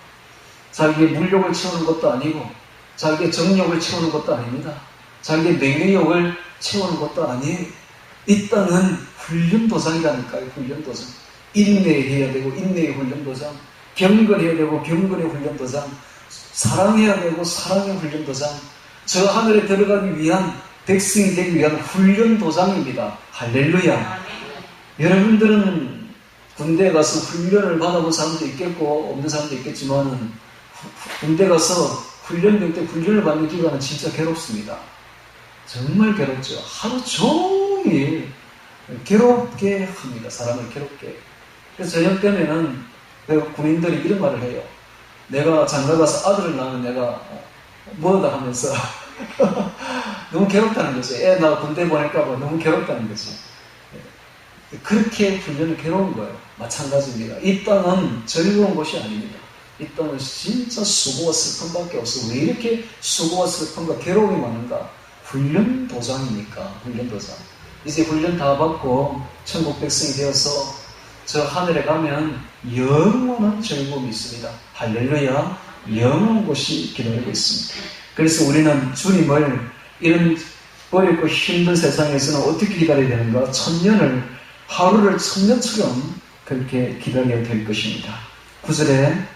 자기의 물욕을 채우는 것도 아니고 자기의 정욕을 채우는 것도 아닙니다. 자기의 명예욕을 채우는 것도 아니에요. 이 땅은 훈련 도장이라니까요. 훈련 도장. 인내해야 되고 인내의 훈련 도장. 경건해야 되고 경건의 훈련 도장. 사랑해야 되고 사랑의 훈련 도장. 저 하늘에 들어가기 위한 백성이 되기 위한 훈련 도장입니다. 할렐루야. 여러분들은 군대에 가서 훈련을 받아본 사람도 있겠고 없는 사람도 있겠지만 군대 가서 훈련될 때 훈련을 받는 기간은 진짜 괴롭습니다. 정말 괴롭죠. 하루 종일 괴롭게 합니다. 사람을 괴롭게. 그래서 저녁 때면은 군인들이 이런 말을 해요. 내가 장가 가서 아들을 낳으면 내가 뭐다 하면서 너무 괴롭다는 거죠. 애 나 군대 보낼까봐 너무 괴롭다는 거죠. 그렇게 훈련을 괴로운 거예요. 마찬가지입니다. 이 땅은 즐거운 곳이 아닙니다. 이 땅은 진짜 수고와 슬픔밖에 없어. 왜 이렇게 수고와 슬픔과 괴로움이 많은가? 훈련 도장이니까. 훈련 도장. 이제 훈련 다 받고 천국 백성이 되어서 저 하늘에 가면 영원한 즐거움이 있습니다. 할렐루야. 영원한 곳이 기다리고 있습니다. 그래서 우리는 주님을 이런 어렵고 힘든 세상에서는 어떻게 기다려야 되는가? 천년을, 하루를 천년처럼 그렇게 기다려야 될 것입니다. 9절에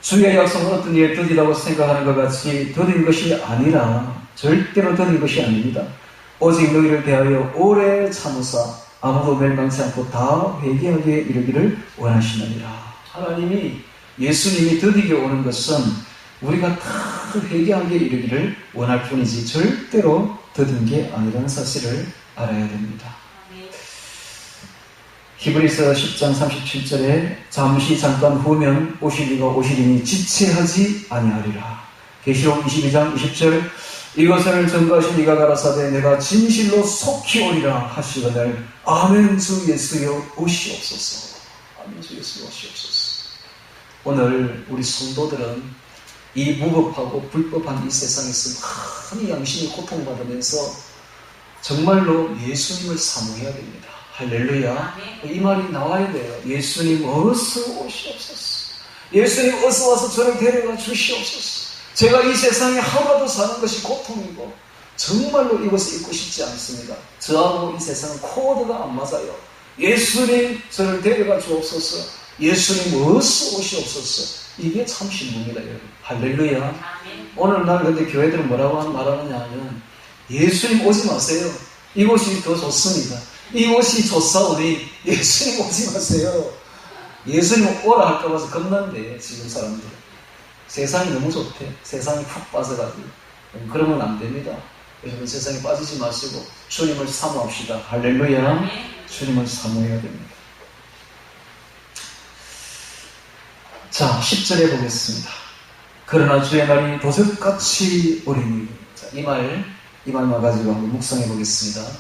주의 약속은 어떤 일에 더디다고 생각하는 것 같이 더딘 것이 아니라 절대로 더딘 것이 아닙니다. 오직 너희를 대하여 오래 참으사 아무도 멸망치 않고 다 회개하게 이르기를 원하시느니라. 하나님이 예수님이 더디게 오는 것은 우리가 다 회개하게 이르기를 원할 뿐이지 절대로 더딘 게 아니라는 사실을 알아야 됩니다. 히브리서 10장 37절에 잠시 잠깐 후면 오시리가 오시리니 지체하지 아니하리라. 계시록 22장 20절 이것을 전가하신 이가 가라사대 내가 진실로 속히 오리라 하시거늘 아멘 주 예수여 오시옵소서. 아멘 주 예수여 오시옵소서. 오늘 우리 성도들은 이 무법하고 불법한 이 세상에서 많이 양심이 고통받으면서 정말로 예수님을 사모해야 됩니다. 할렐루야. 이 말이 나와야 돼요. 예수님 어서 오시옵소서. 예수님 어서 와서 저를 데려가 주시옵소서. 제가 이 세상에 하루라도 사는 것이 고통이고 정말로 이것을 잊고 싶지 않습니다. 저하고 이 세상은 코드가 안 맞아요. 예수님 저를 데려가 주옵소서. 예수님 어서 오시옵소서. 이게 참 신부입니다, 여러분. 할렐루야. 오늘날 근데 교회들은 뭐라고 말하느냐 하면 예수님 오지 마세요. 이곳이 더 좋습니다. 이곳이 좋사오니 예수님 오지 마세요. 예수님 오라 할까 봐서 겁난대 지금 사람들. 세상이 너무 좋대. 세상에 푹 빠져가지고. 그러면 안 됩니다. 여러분 세상에 빠지지 마시고 주님을 사모합시다. 할렐루야. 주님을 사모해야 됩니다. 자, 10절에 보겠습니다. 그러나 주의 날이 도적같이 오리니. 자, 이 말만 가지고 한번 묵상해 보겠습니다.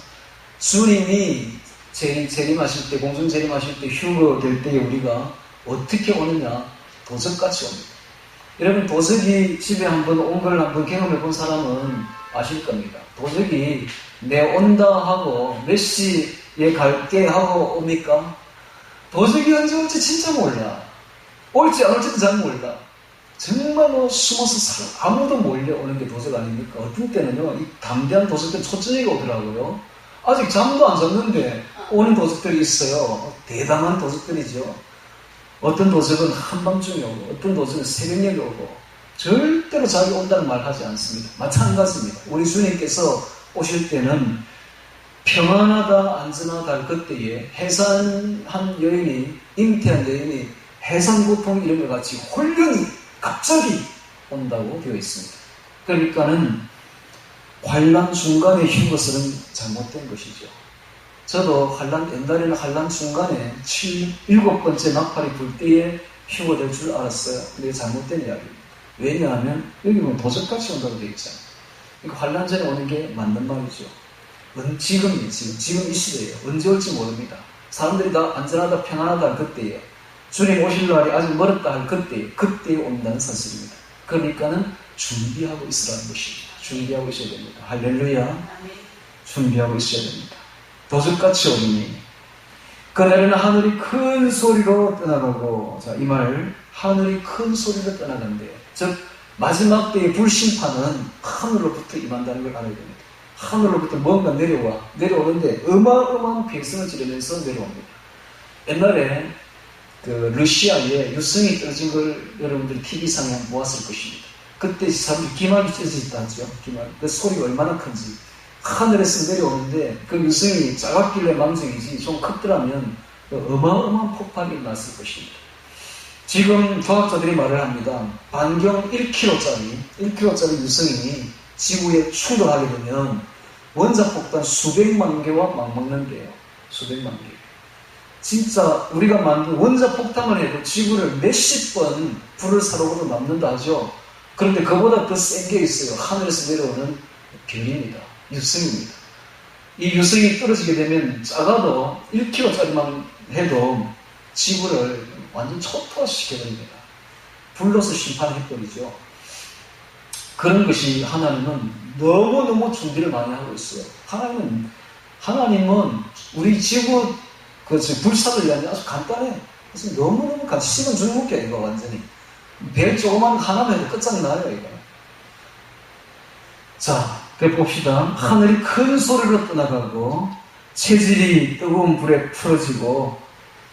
주님이 재림하실 때, 공중 재림하실 때, 휴거 될 때에 우리가 어떻게 오느냐? 도적같이 옵니다. 여러분, 도적이 집에 한번 온 걸 한번 경험해 본 사람은 아실 겁니다. 도적이 내 온다 하고 몇 시에 갈게 하고 옵니까? 도적이 언제 올지 진짜 몰라. 올지 안 올지도 잘 몰라. 정말로 숨어서 살아. 아무도 몰려오는 게 도적 아닙니까? 어떤 때는요, 이 담대한 도적들은 초저녁에 오더라고요. 아직 잠도 안 잤는데 오는 도적들이 있어요. 대담한 도적들이죠. 어떤 도적은 한밤중에 오고, 어떤 도적은 새벽녘에 오고, 절대로 자기 온다는 말 하지 않습니다. 마찬가지입니다. 우리 주님께서 오실 때는 평안하다, 안전하다 할 그때에 해산한 여인이, 잉태한 여인이 해산고통 이런 것 같이 홀령이 갑자기 온다고 되어 있습니다. 그러니까는 환란 중간에 휴것은 잘못된 것이죠. 저도 옛날에는 환란 중간에 7번째 나팔이 불 때에 휴거될 줄 알았어요. 근데 잘못된 이야기입니다. 왜냐하면 여기 보면 도적같이 온다고 되어 있잖아요. 그러니까 환란 전에 오는 게 맞는 말이죠. 지금 이 시대예요. 언제 올지 모릅니다. 사람들이 다 안전하다, 평안하다 할 그때예요. 주님 오실 날이 아직 멀었다 할 그때에 온다는 사실입니다. 그러니까는 준비하고 있으라는 것입니다. 준비하고 있어야 됩니다. 할렐루야. 준비하고 있어야 됩니다. 도적같이 오리니 그날에는 하늘이 큰 소리로 떠나가고, 자, 이 말 하늘이 큰 소리로 떠나간대요. 즉 마지막 때의 불심판은 하늘로부터 임한다는 걸 알아야 됩니다. 하늘로부터 뭔가 내려오는데 어마어마한 백성을 지르면서 내려옵니다. 옛날에 그 러시아에 유성이 떨어진 걸 여러분들이 TV상에 보았을 것입니다. 그때 사람들이 기막이 찢어졌다 하죠. 기막. 그 소리가 얼마나 큰지. 하늘에서 내려오는데 그 유성이 작았길래 망정이지 좀 컸더라면 어마어마한 폭발이 났을 것입니다. 지금 과학자들이 말을 합니다. 반경 1km짜리 유성이 지구에 충돌하게 되면 원자폭탄 수백만 개와 맞먹는데요. 수백만 개. 진짜 우리가 만든 원자폭탄만 해도 지구를 몇십 번 불을 사로고도 남는다 하죠. 그런데 그보다 더 센 게 있어요. 하늘에서 내려오는 별입니다. 유성입니다. 이 유성이 떨어지게 되면 작아도 1km짜리만 해도 지구를 완전 초토화시켜버립니다. 불로서 심판해버리죠. 그런 것이 하나님은 너무너무 준비를 많이 하고 있어요. 하나님은 우리 지구 불사를 위한 게 아주 간단해. 그래서 너무너무 식은 죽먹게 이거 완전히. 배 조그만 하나만 해도 끝장나요, 이거. 자, 봅시다. 하늘이 큰 소리로 떠나가고 체질이 뜨거운 불에 풀어지고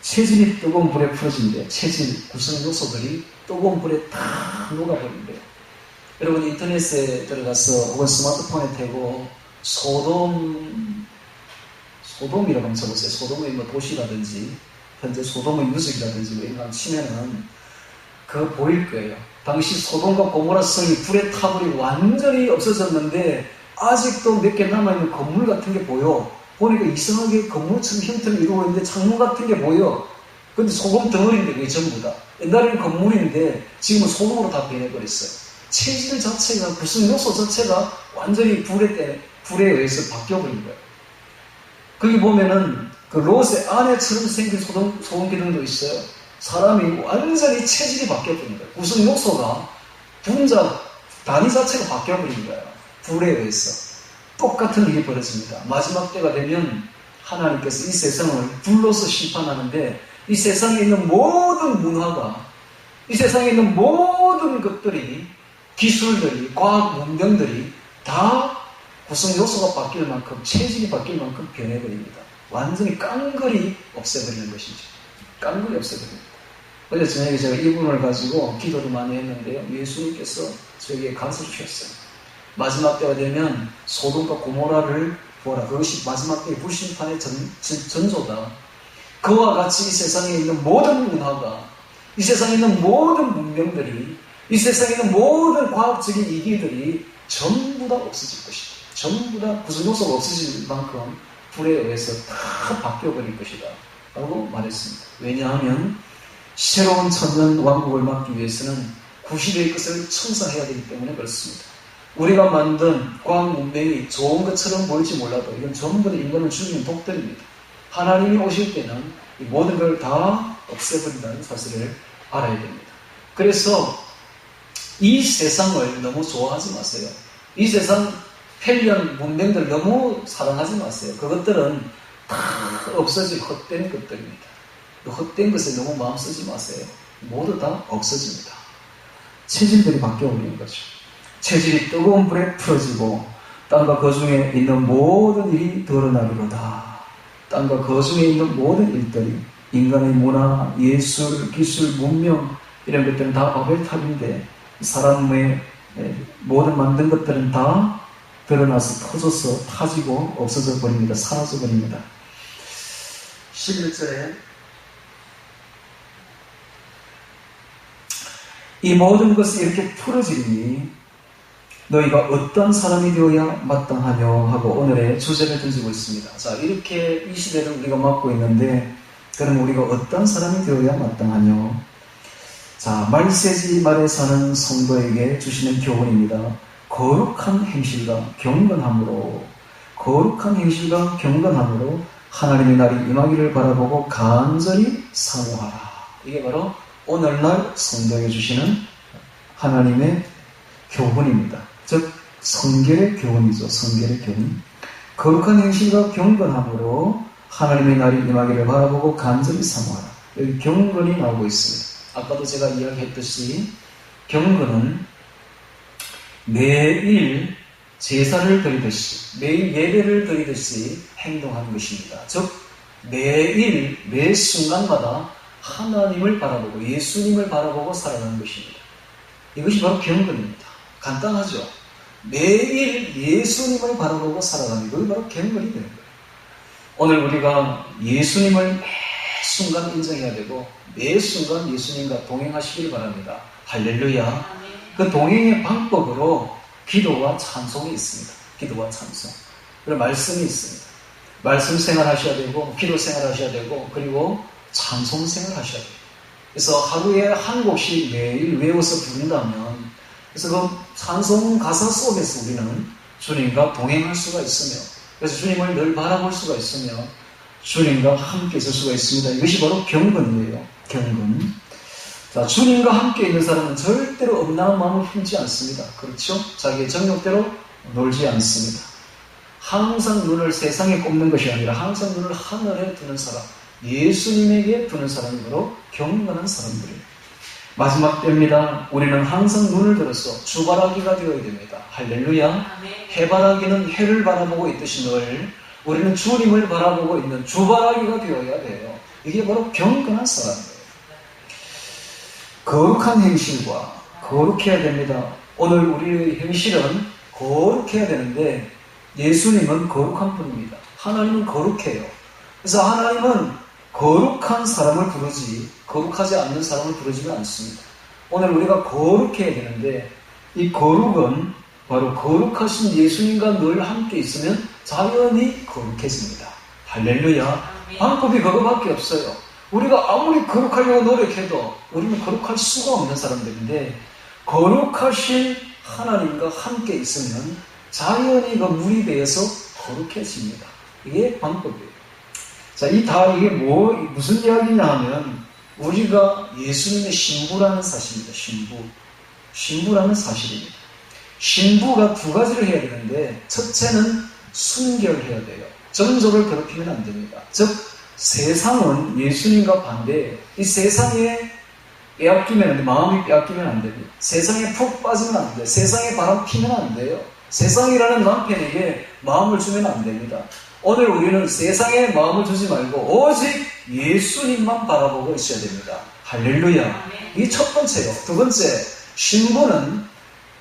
체질이 뜨거운 불에 풀어진대. 체질, 구성 요소들이 뜨거운 불에 다 녹아버린대요. 여러분 인터넷에 들어가서 혹은 스마트폰에 대고 소돔이라고 한번 쳐보세요. 소돔의 뭐 도시라든지 현재 소돔의 유적이라든지 뭐 이런 거 치면은 그거 보일 거예요. 당시 소돔과 고모라 성이 불에 타버리고 완전히 없어졌는데 아직도 몇 개 남아있는 건물 같은 게 보여. 보니까 이상하게 건물처럼 형태를 이루고 있는데 창문 같은 게 보여. 근데 소금 덩어리인데 그게 전부 다. 옛날에는 건물인데 지금은 소금으로 다 변해버렸어요. 체질 자체가, 구성 요소 자체가 완전히 불에 의해서 바뀌어버린 거예요. 거기 보면은 그 롯의 아내처럼 생긴 소금 기둥도 있어요. 사람이 완전히 체질이 바뀌어버린 거예요. 구성 요소가 단위 자체가 바뀌어버린 거예요. 불에 의해서. 똑같은 일이 벌어집니다. 마지막 때가 되면 하나님께서 이 세상을 불로서 심판하는데 이 세상에 있는 모든 문화가, 이 세상에 있는 모든 것들이, 기술들이, 과학 문명들이 다 구성 요소가 바뀔 만큼, 체질이 바뀔 만큼 변해버립니다. 완전히 깡그리 없애버리는 것이죠. 깡그리 없애버립니다. 어제 저녁에 제가 이 부분을 가지고 기도를 많이 했는데요. 예수님께서 저에게 가르쳐 주셨어요. 마지막 때가 되면 소돔과 고모라를 보라. 그것이 마지막 때의 불심판의 전조다. 그와 같이 이 세상에 있는 모든 문화가, 이 세상에 있는 모든 문명들이, 이 세상에 있는 모든 과학적인 이기들이 전부 다 없어질 것이다. 전부 다 구성 요소가 없어질 만큼 불에 의해서 다 바뀌어버릴 것이다. 라고 말했습니다. 왜냐하면 새로운 천년 왕국을 막기 위해서는 구시대의 것을 청산해야 되기 때문에 그렇습니다. 우리가 만든 과학 문명이 좋은 것처럼 보일지 몰라도 이건 전부 다 인간을 죽이는 독들입니다. 하나님이 오실 때는 이 모든 걸 다 없애버린다는 사실을 알아야 됩니다. 그래서 이 세상을 너무 좋아하지 마세요. 이 세상 편리한 문명들 너무 사랑하지 마세요. 그것들은 다 없어질 헛된 것들입니다. 그 헛된 것에 너무 마음 쓰지 마세요. 모두 다 없어집니다. 체질들이 바뀌어버리는 거죠. 체질이 뜨거운 불에 풀어지고 땅과 그 중에 있는 모든 일이 드러나기로다. 땅과 그 중에 있는 모든 일들이 인간의 문화, 예술, 기술, 문명 이런 것들은 다 바벨탑인데 사람의 모든 만든 것들은 다 드러나서 터져서 타지고 없어져 버립니다. 사라져 버립니다. 11절에 이 모든 것이 이렇게 풀어지니 너희가 어떤 사람이 되어야 마땅하며 하고 오늘의 주제를 던지고 있습니다. 자, 이렇게 이 시대를 우리가 맞고 있는데 그럼 우리가 어떤 사람이 되어야 마땅하며? 자, 말세지 말에 사는 성도에게 주시는 교훈입니다. 거룩한 행실과 경건함으로 하나님의 날이 임하기를 바라보고 간절히 사모하라. 이게 바로 오늘날 성도에게 주시는 하나님의 교훈입니다. 즉 성결의 교훈이죠. 성결의 교훈. 거룩한 행실과 경건함으로 하나님의 날이 임하기를 바라보고 간절히 사모하라. 여기 경건이 나오고 있습니다. 아까도 제가 이야기했듯이 경건은 매일 제사를 드리듯이, 매일 예배를 드리듯이 행동하는 것입니다. 즉 매일 매 순간마다 하나님을 바라보고 예수님을 바라보고 살아가는 것입니다. 이것이 바로 경건입니다. 간단하죠? 매일 예수님을 바라보고 살아가는 것이 바로 경건이 되는 거예요. 오늘 우리가 예수님을 매 순간 인정해야 되고 매 순간 예수님과 동행하시길 바랍니다. 할렐루야. 그 동행의 방법으로 기도와 찬송이 있습니다. 기도와 찬송. 그리고 말씀이 있습니다. 말씀 생활하셔야 되고 기도 생활하셔야 되고 그리고 찬송 생활하셔야 돼요. 그래서 하루에 한 곡씩 매일 외워서 부른다면 그래서 그 찬송 가사 속에서 우리는 주님과 동행할 수가 있으며 그래서 주님을 늘 바라볼 수가 있으며 주님과 함께 있을 수가 있습니다. 이것이 바로 경건이에요. 경건. 자, 주님과 함께 있는 사람은 절대로 음란한 마음을 품지 않습니다. 그렇죠? 자기의 정욕대로 놀지 않습니다. 항상 눈을 세상에 꼽는 것이 아니라 항상 눈을 하늘에 두는 사람, 예수님에게 두는 사람이 바로 경건한 사람들이에요. 마지막 때입니다. 우리는 항상 눈을 들어서 주바라기가 되어야 됩니다. 할렐루야. 해바라기는 해를 바라보고 있듯이 늘 우리는 주님을 바라보고 있는 주바라기가 되어야 돼요. 이게 바로 경건한 사람이에요. 거룩한 행실과 거룩해야 됩니다. 오늘 우리의 행실은 거룩해야 되는데 예수님은 거룩한 분입니다. 하나님은 거룩해요. 그래서 하나님은 거룩한 사람을 부르지 거룩하지 않는 사람을 부르지는 않습니다. 오늘 우리가 거룩해야 되는데 이 거룩은 바로 거룩하신 예수님과 늘 함께 있으면 자연히 거룩해집니다. 할렐루야. 방법이 그거밖에 없어요. 우리가 아무리 거룩하려고 노력해도 우리는 거룩할 수가 없는 사람들인데 거룩하신 하나님과 함께 있으면 자연히 그 물이 배에서 거룩해집니다. 이게 방법이에요. 자, 이게 무슨 이야기냐 하면 우리가 예수님의 신부라는 사실입니다. 신부라는 사실입니다. 신부가 두 가지를 해야 되는데 첫째는 순결해야 돼요. 정욕을 괴롭히면 안 됩니다. 즉 세상은 예수님과 반대예요. 이 세상에 빼앗기면 안 돼. 마음이 빼앗기면 안 됩니다. 세상에 푹 빠지면 안 돼요. 세상에 바람 피면 안 돼요. 세상이라는 남편에게 마음을 주면 안 됩니다. 오늘 우리는 세상에 마음을 주지 말고 오직 예수님만 바라보고 있어야 됩니다. 할렐루야. 이게 첫 번째요. 두 번째, 신부는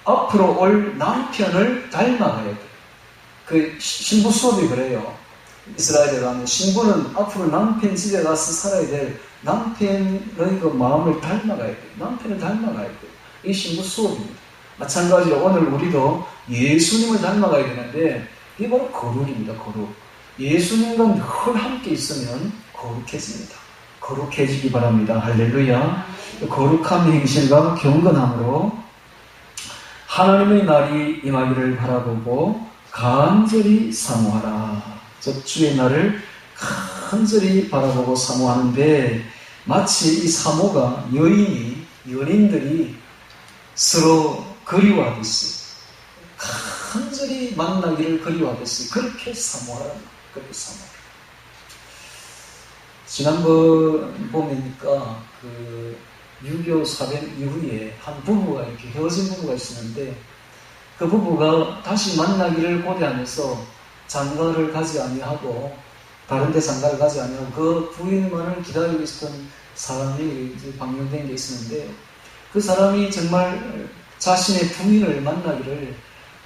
앞으로 올 남편을 닮아가야 돼요. 그 신부 수업이 그래요. 이스라엘에 가면 신부는 앞으로 남편 집에 가서 살아야 될 남편의 그 마음을 닮아가야 돼요. 남편을 닮아가야 돼요. 이 신부 수업입니다. 마찬가지로 오늘 우리도 예수님을 닮아가야 되는데 이게 바로 거룩입니다. 거룩. 예수님과 늘 함께 있으면 거룩해집니다. 거룩해지기 바랍니다. 할렐루야. 거룩한 행실과 경건함으로 하나님의 날이 임하기를 바라보고 간절히 사모하라. 즉 주의 날을 간절히 바라보고 사모하는데 마치 이 사모가 연인들이 서로 그리워하듯이 간절히 만나기를 그리워하듯이 그렇게 사모하라. 그렇게 사모하라. 지난번 보니까 그 유교 사변 이후에 한 부부가 이렇게 헤어진 부부가 있었는데 그 부부가 다시 만나기를 고대하면서 장가를 가지 아니하고 다른 데 장가를 가지 아니하고 그 부인만을 기다리고 있었던 사람이 이제 방문된 게 있었는데 그 사람이 정말 자신의 부인을 만나기를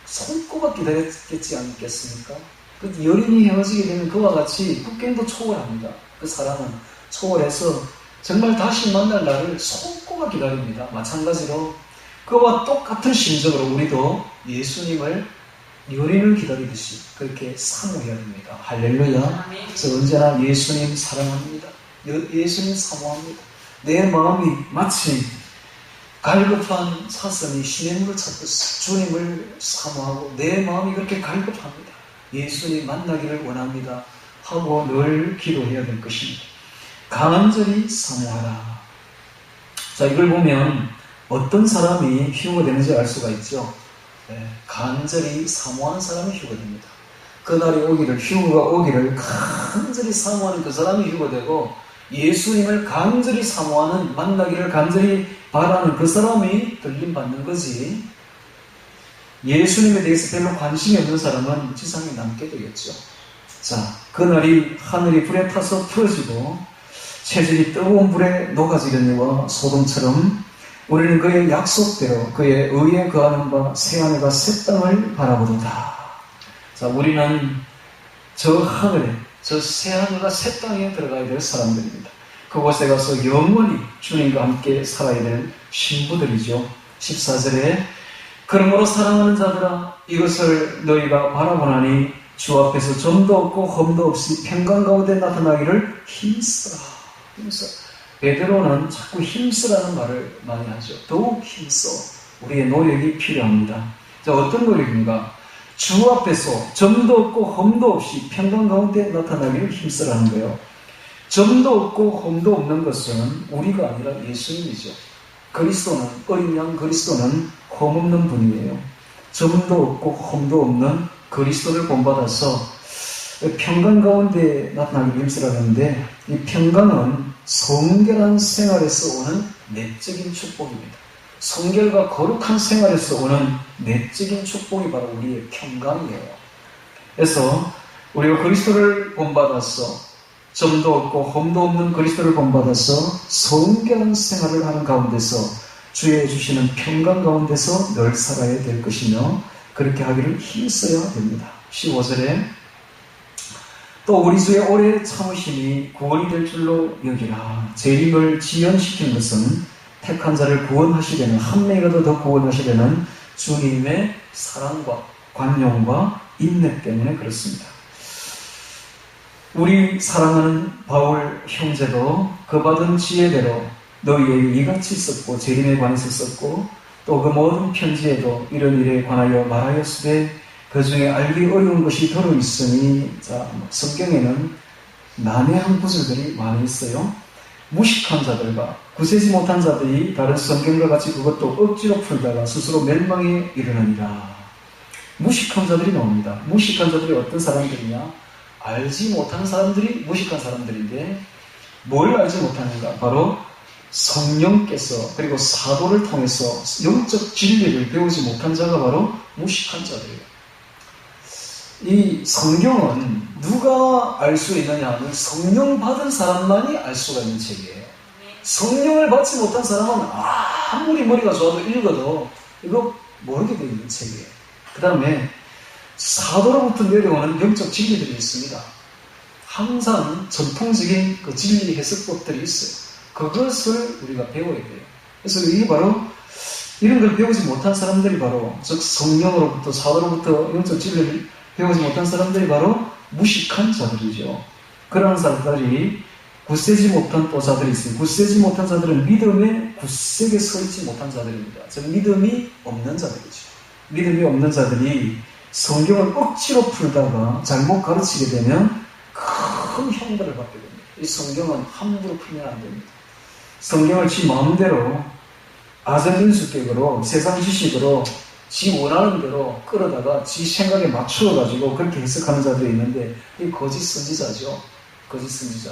손꼽아 기다렸겠지 않겠습니까? 그 연인이 헤어지게 되면 그와 같이 국경도 초월합니다. 그 사람은 초월해서 정말 다시 만날 날을 손꼽아 기다립니다. 마찬가지로 그와 똑같은 심정으로 우리도 예수님을 연인을 기다리듯이 그렇게 사모해야 됩니다. 할렐루야. 그래서 언제나 예수님 사랑합니다. 예수님 사모합니다. 내 마음이 마치 갈급한 사슴이 시냇물을 찾듯이 주님을 사모하고 내 마음이 그렇게 갈급합니다. 예수님 만나기를 원합니다. 하고 늘 기도해야 될 것입니다. 간절히 사모하라. 자, 이걸 보면 어떤 사람이 휴가 되는지 알 수가 있죠. 간절히 사모하는 사람이 휴가 됩니다. 그날이 오기를, 휴가 오기를 간절히 사모하는 그 사람이 휴가 되고 예수님을 간절히 사모하는, 만나기를 간절히 바라는 그 사람이 들림받는 거지. 예수님에 대해서 별로 관심이 없는 사람은 지상에 남게 되겠죠. 자, 그날이 하늘이 불에 타서 풀어지고 체질이 뜨거운 불에 녹아지려니와 소돔처럼 우리는 그의 약속대로 그의 의에 거하는 바 새하늘과 새 땅을 바라보도다. 자, 우리는 저 하늘에, 저 새하늘과 새 땅에 들어가야 될 사람들입니다. 그곳에 가서 영원히 주님과 함께 살아야 될 신부들이죠. 14절에 그러므로 사랑하는 자들아 이것을 너희가 바라보나니 주 앞에서 점도 없고 험도 없이 평강 가운데 나타나기를 힘쓰라. 베드로는 자꾸 힘쓰라는 말을 많이 하죠. 더욱 힘써. 우리의 노력이 필요합니다. 자, 어떤 노력인가? 주 앞에서 점도 없고 험도 없이 평강 가운데 나타나기를 힘쓰라는 거예요. 점도 없고 험도 없는 것은 우리가 아니라 예수님이죠. 그리스도는, 어린 양 그리스도는 험 없는 분이에요. 점도 없고 험도 없는 그리스도를 본받아서 평강 가운데 나타나기를 힘쓰라는데 이 평강은 성결한 생활에서 오는 내적인 축복입니다. 성결과 거룩한 생활에서 오는 내적인 축복이 바로 우리의 평강이에요. 그래서 우리가 그리스도를 본받아서 점도 없고 험도 없는 그리스도를 본받아서 성결한 생활을 하는 가운데서 주의 주시는 평강 가운데서 늘 살아야 될 것이며 그렇게 하기를 힘써야 됩니다. 15절에 또 우리 주의 오래 참으심이 구원이 될 줄로 여기라. 재림을 지연시킨 것은 택한 자를 구원하시려는 한 명이라도 더 구원하시려는 주님의 사랑과 관용과 인내 때문에 그렇습니다. 우리 사랑하는 바울 형제도 그 받은 지혜대로 너희에게 이같이 썼고 재림에 관해서 썼고 또 그 모든 편지에도 이런 일에 관하여 말하였으되 그 중에 알기 어려운 것이 더러 있으니 성경에는 난해한 구절들이 많이 있어요. 무식한 자들과 구세지 못한 자들이 다른 성경과 같이 그것도 억지로 풀다가 스스로 멸망에 이르느니라. 무식한 자들이 나옵니다. 무식한 자들이 어떤 사람들이냐? 알지 못하는 사람들이 무식한 사람들인데 뭘 알지 못하는가? 바로 성령께서 그리고 사도를 통해서 영적 진리를 배우지 못한 자가 바로 무식한 자들이에요. 이 성경은 누가 알 수 있느냐 하면 성령 받은 사람만이 알 수가 있는 책이에요. 성령을 받지 못한 사람은 아무리 머리가 좋아도 읽어도 이거 모르게 되어 있는 책이에요. 그 다음에 사도로부터 내려오는 영적 진리들이 있습니다. 항상 전통적인 그 진리 해석법들이 있어요. 그것을 우리가 배워야 돼요. 그래서 이게 바로 이런 걸 배우지 못한 사람들이 바로 즉 성령으로부터 사도로부터 영적 진리를 배우지 못한 사람들이 바로 무식한 자들이죠. 그러한 사람들이 굳세지 못한 또 자들이 있어요. 굳세지 못한 자들은 믿음에 굳세게 서 있지 못한 자들입니다. 즉 믿음이 없는 자들이죠. 믿음이 없는 자들이 성경을 억지로 풀다가 잘못 가르치게 되면 큰 형벌을 받게 됩니다. 이 성경은 함부로 풀면 안 됩니다. 성경을 지 마음대로 아전인수격으로 세상 지식으로 지 원하는 대로 끌어다가 지 생각에 맞추어가지고 그렇게 해석하는 자들이 있는데 이 거짓 선지자죠. 거짓 선지자.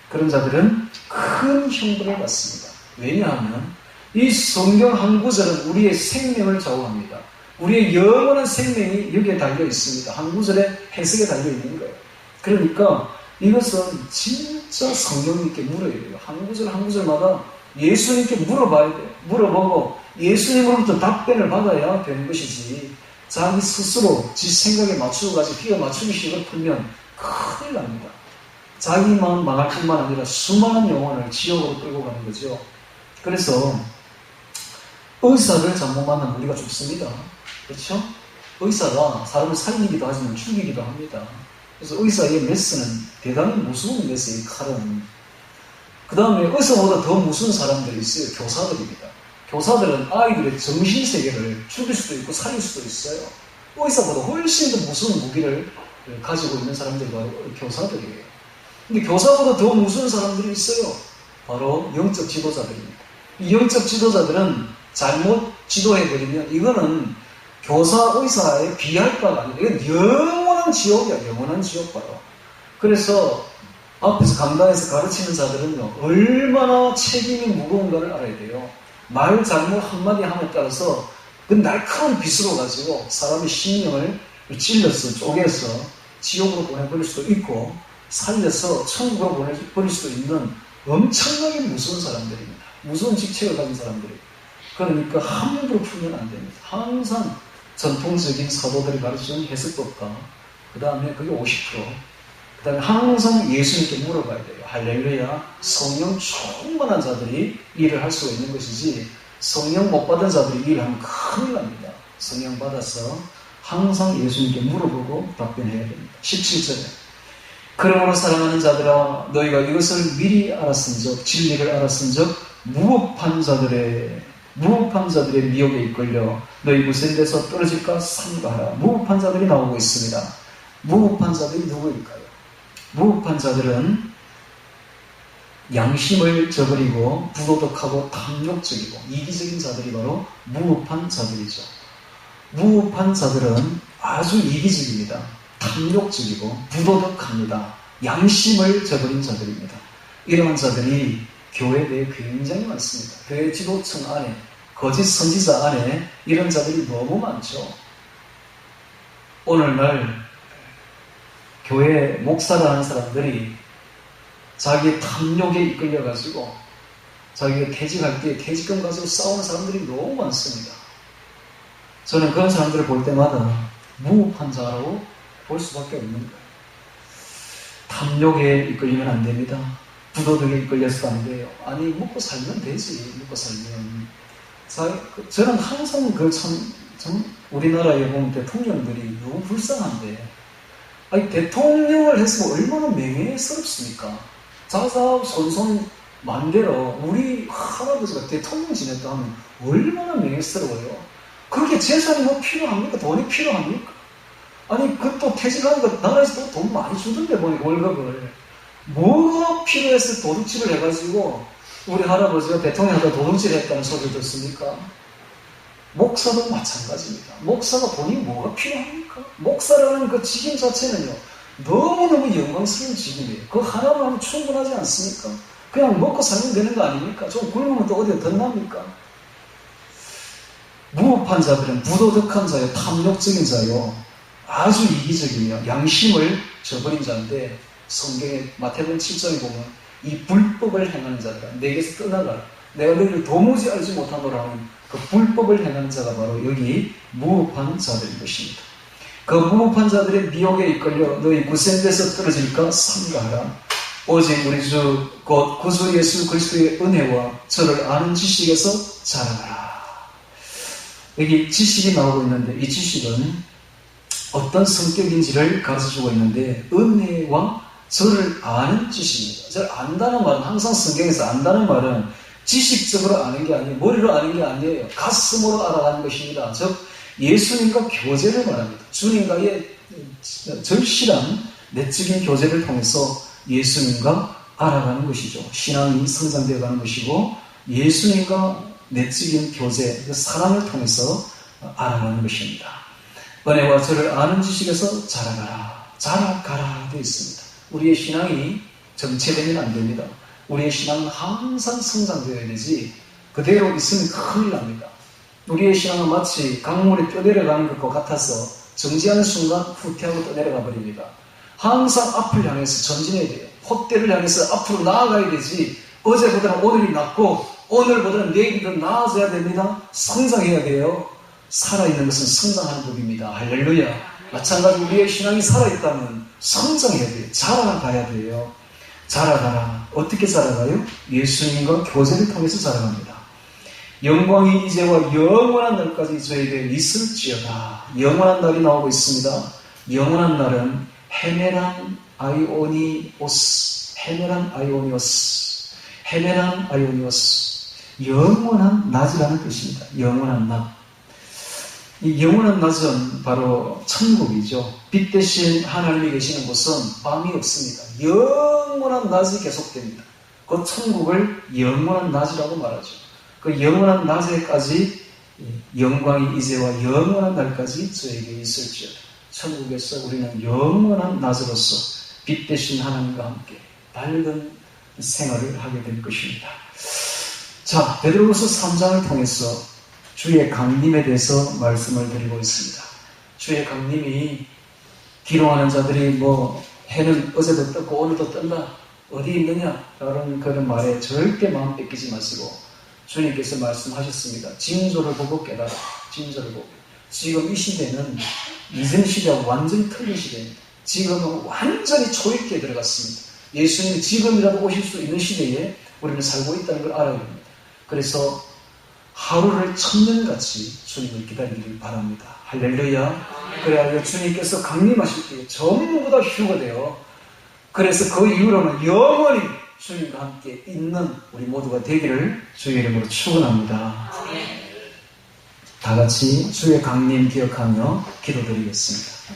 그런 자들은 큰 형벌을 받습니다. 왜냐하면 이 성경 한 구절은 우리의 생명을 좌우합니다. 우리의 영원한 생명이 여기에 달려 있습니다. 한 구절에 해석에 달려 있는 거예요. 그러니까 이것은 진짜 성령님께 물어야 돼요. 한 구절 한 구절마다 예수님께 물어봐야 돼요. 물어보고 예수님으로부터 답변을 받아야 되는 것이지 자기 스스로 지 생각에 맞추어가지고 끼워 맞추기 식으로 풀면 큰일 납니다. 자기만 망할 뿐만 아니라 수많은 영혼을 지옥으로 끌고 가는 거죠. 그래서 의사를 잘못 만나면 우리가 죽습니다. 그렇죠? 의사가 사람을 살리기도 하지만 죽이기도 합니다. 그래서 의사의 메스는 대단히 무서운 메스의 칼은. 그 다음에 의사보다 더 무서운 사람들이 있어요. 교사들입니다. 교사들은 아이들의 정신세계를 죽일 수도 있고 살릴 수도 있어요. 의사보다 훨씬 더 무서운 무기를 가지고 있는 사람들이 바로 교사들이에요. 근데 교사보다 더 무서운 사람들이 있어요. 바로 영적 지도자들입니다. 이 영적 지도자들은 잘못 지도해버리면 이거는 교사, 의사에 비할 바가 아니라 이건 영원한 지옥이야. 영원한 지옥 바로. 그래서 앞에서 강단에서 가르치는 자들은요, 얼마나 책임이 무거운가를 알아야 돼요. 말 잘못 한마디 함에 따라서 그 날카로운 빗으로 가지고 사람의 심령을 찔러서 쪼개서 지옥으로 보내버릴 수도 있고 살려서 천국으로 보내버릴 수도 있는 엄청나게 무서운 사람들입니다. 무서운 직책을 가진 사람들이에요. 그러니까 함부로 풀면 안 됩니다. 항상 전통적인 사도들이 가르치는 해석법과 그 다음에 그게 50%, 그 다음에 항상 예수님께 물어봐야 돼요. 할렐루야. 성령 충만한 자들이 일을 할 수가 있는 것이지 성령 못 받은 자들이 일을 하면 큰일 납니다. 성령 받아서 항상 예수님께 물어보고 답변해야 됩니다. 17절에 그러므로 사랑하는 자들아 너희가 이것을 미리 알았은즉 진리를 알았은즉 무법한 자들의 미혹에 이끌려 너희 무슨 데서 떨어질까 삼가하라. 무법한 자들이 나오고 있습니다. 무법한 자들이 누구일까요? 무법한 자들은 양심을 저버리고 부도덕하고 탐욕적이고 이기적인 자들이 바로 무법한 자들이죠. 무법한 자들은 아주 이기적입니다. 탐욕적이고 부도덕합니다. 양심을 저버린 자들입니다. 이러한 자들이 교회 내에 굉장히 많습니다. 교회 지도층 안에, 거짓 선지자 안에 이런 자들이 너무 많죠. 오늘날 교회 목사라는 사람들이 자기의 탐욕에 이끌려가지고 자기가 퇴직할 때 퇴직금 가지고 싸우는 사람들이 너무 많습니다. 저는 그런 사람들을 볼 때마다 무법한 자라고 볼 수밖에 없는 거예요. 탐욕에 이끌리면 안 됩니다. 부도덕에 이끌려서도 안 돼요. 아니, 먹고 살면 되지. 먹고 살면. 저는 항상 참 우리나라에 보면 대통령들이 너무 불쌍한데, 아니, 대통령을 했으면 얼마나 명예스럽습니까? 자자손손 만대로 우리 할아버지가 대통령 지냈다 하면 얼마나 명예스러워요. 그렇게 재산이 뭐 필요합니까? 돈이 필요합니까? 아니, 그것도 퇴직하니까 나라에서 돈 많이 주던데 보니까 월급을. 뭐가 필요해서 도둑질을 해가지고 우리 할아버지가 대통령 하다 도둑질 했다는 소리를 듣습니까? 목사도 마찬가지입니다. 목사가 돈이 뭐가 필요합니까? 목사라는 그 직임 자체는요, 너무너무 영광스러운 직임이에요. 그거 하나만 하면 충분하지 않습니까? 그냥 먹고 살면 되는 거 아닙니까? 좀 굶으면 또 어디에 덧납니까? 무법한 자들은 부도덕한 자요, 탐욕적인 자요, 아주 이기적이며 양심을 저버린 자인데, 성경의 마태복음 7장에 보면 이 불법을 행하는 자들아 내게서 떠나가라, 내가 너희를 도무지 알지 못하노라 하는 그 불법을 행하는 자가 바로 여기 무법한 자들인 것입니다. 그 무법한 자들의 미혹에 이끌려 너희 굳센 데서 떨어질까 삼가하라. 오직 우리 주 곧 구주 예수 그리스도의 은혜와 저를 아는 지식에서 자라가라. 여기 지식이 나오고 있는데 이 지식은 어떤 성격인지를 가르쳐주고 있는데, 은혜와 저를 아는 지식입니다. 저를 안다는 말은, 항상 성경에서 안다는 말은 지식적으로 아는 게 아니에요. 머리로 아는 게 아니에요. 가슴으로 알아가는 것입니다. 즉 예수님과 교제를 말합니다. 주님과의 절실한 내적인 교제를 통해서 예수님과 알아가는 것이죠. 신앙이 성장되어 가는 것이고, 예수님과 내적인 교제, 그 사랑을 통해서 알아가는 것입니다. 은혜와 저를 아는 지식에서 자라가라 되어 있습니다. 우리의 신앙이 정체되면 안 됩니다. 우리의 신앙은 항상 성장되어야 되지, 그대로 있으면 큰일 납니다. 우리의 신앙은 마치 강물에 떠내려가는 것과 같아서 정지하는 순간 후퇴하고 떠내려가 버립니다. 항상 앞을 향해서 전진해야 돼요. 헛되를 향해서 앞으로 나아가야 되지, 어제보다는 오늘이 낫고 오늘보다는 내일이 더 나아져야 됩니다. 성장해야 돼요. 살아있는 것은 성장하는 법입니다. 할렐루야. 마찬가지로 우리의 신앙이 살아있다면 성장해야 돼요. 자라가야 돼요. 자라가라. 어떻게 자라가요? 예수님과 교제를 통해서 자라갑니다. 영광이 이제와 영원한 날까지 저에게 있을지어다. 영원한 날이 나오고 있습니다. 영원한 날은 헤메란 아이오니오스, 헤메란 아이오니오스, 헤메란 아이오니오스, 영원한 낮이라는 뜻입니다. 영원한 낮. 이 영원한 낮은 바로 천국이죠. 빛 대신 하나님이 계시는 곳은 밤이 없습니다. 영원한 낮이 계속됩니다. 그 천국을 영원한 낮이라고 말하죠. 그 영원한 낮에까지 영광이 이제와 영원한 날까지 저에게 있을지어다. 천국에서 우리는 영원한 낮으로서 빛 대신 하나님과 함께 밝은 생활을 하게 될 것입니다. 자, 베드로후서 3장을 통해서 주의 강림에 대해서 말씀을 드리고 있습니다. 주의 강림이 기롱하는 자들이 해는 어제도 떴고 오늘도 뜬다, 어디 있느냐 라는 그런 말에 절대 마음 뺏기지 마시고, 주님께서 말씀하셨습니다. 징조를 보고 깨달아. 징조를 보고. 지금 이 시대는 이전 시대와 완전히 틀린 시대입니다. 지금은 완전히 초입기에 들어갔습니다. 예수님이 지금이라도 오실 수 있는 시대에 우리는 살고 있다는 걸 알아야 됩니다. 그래서 하루를 천년같이 주님을 기다리길 바랍니다. 할렐루야. 그래야 주님께서 강림하실 때 전부 다 휴거돼요. 그래서 그 이후로는 영원히 주님과 함께 있는 우리 모두가 되기를 주의 이름으로 축원합니다. 다 같이 주의 강림 기억하며 기도드리겠습니다.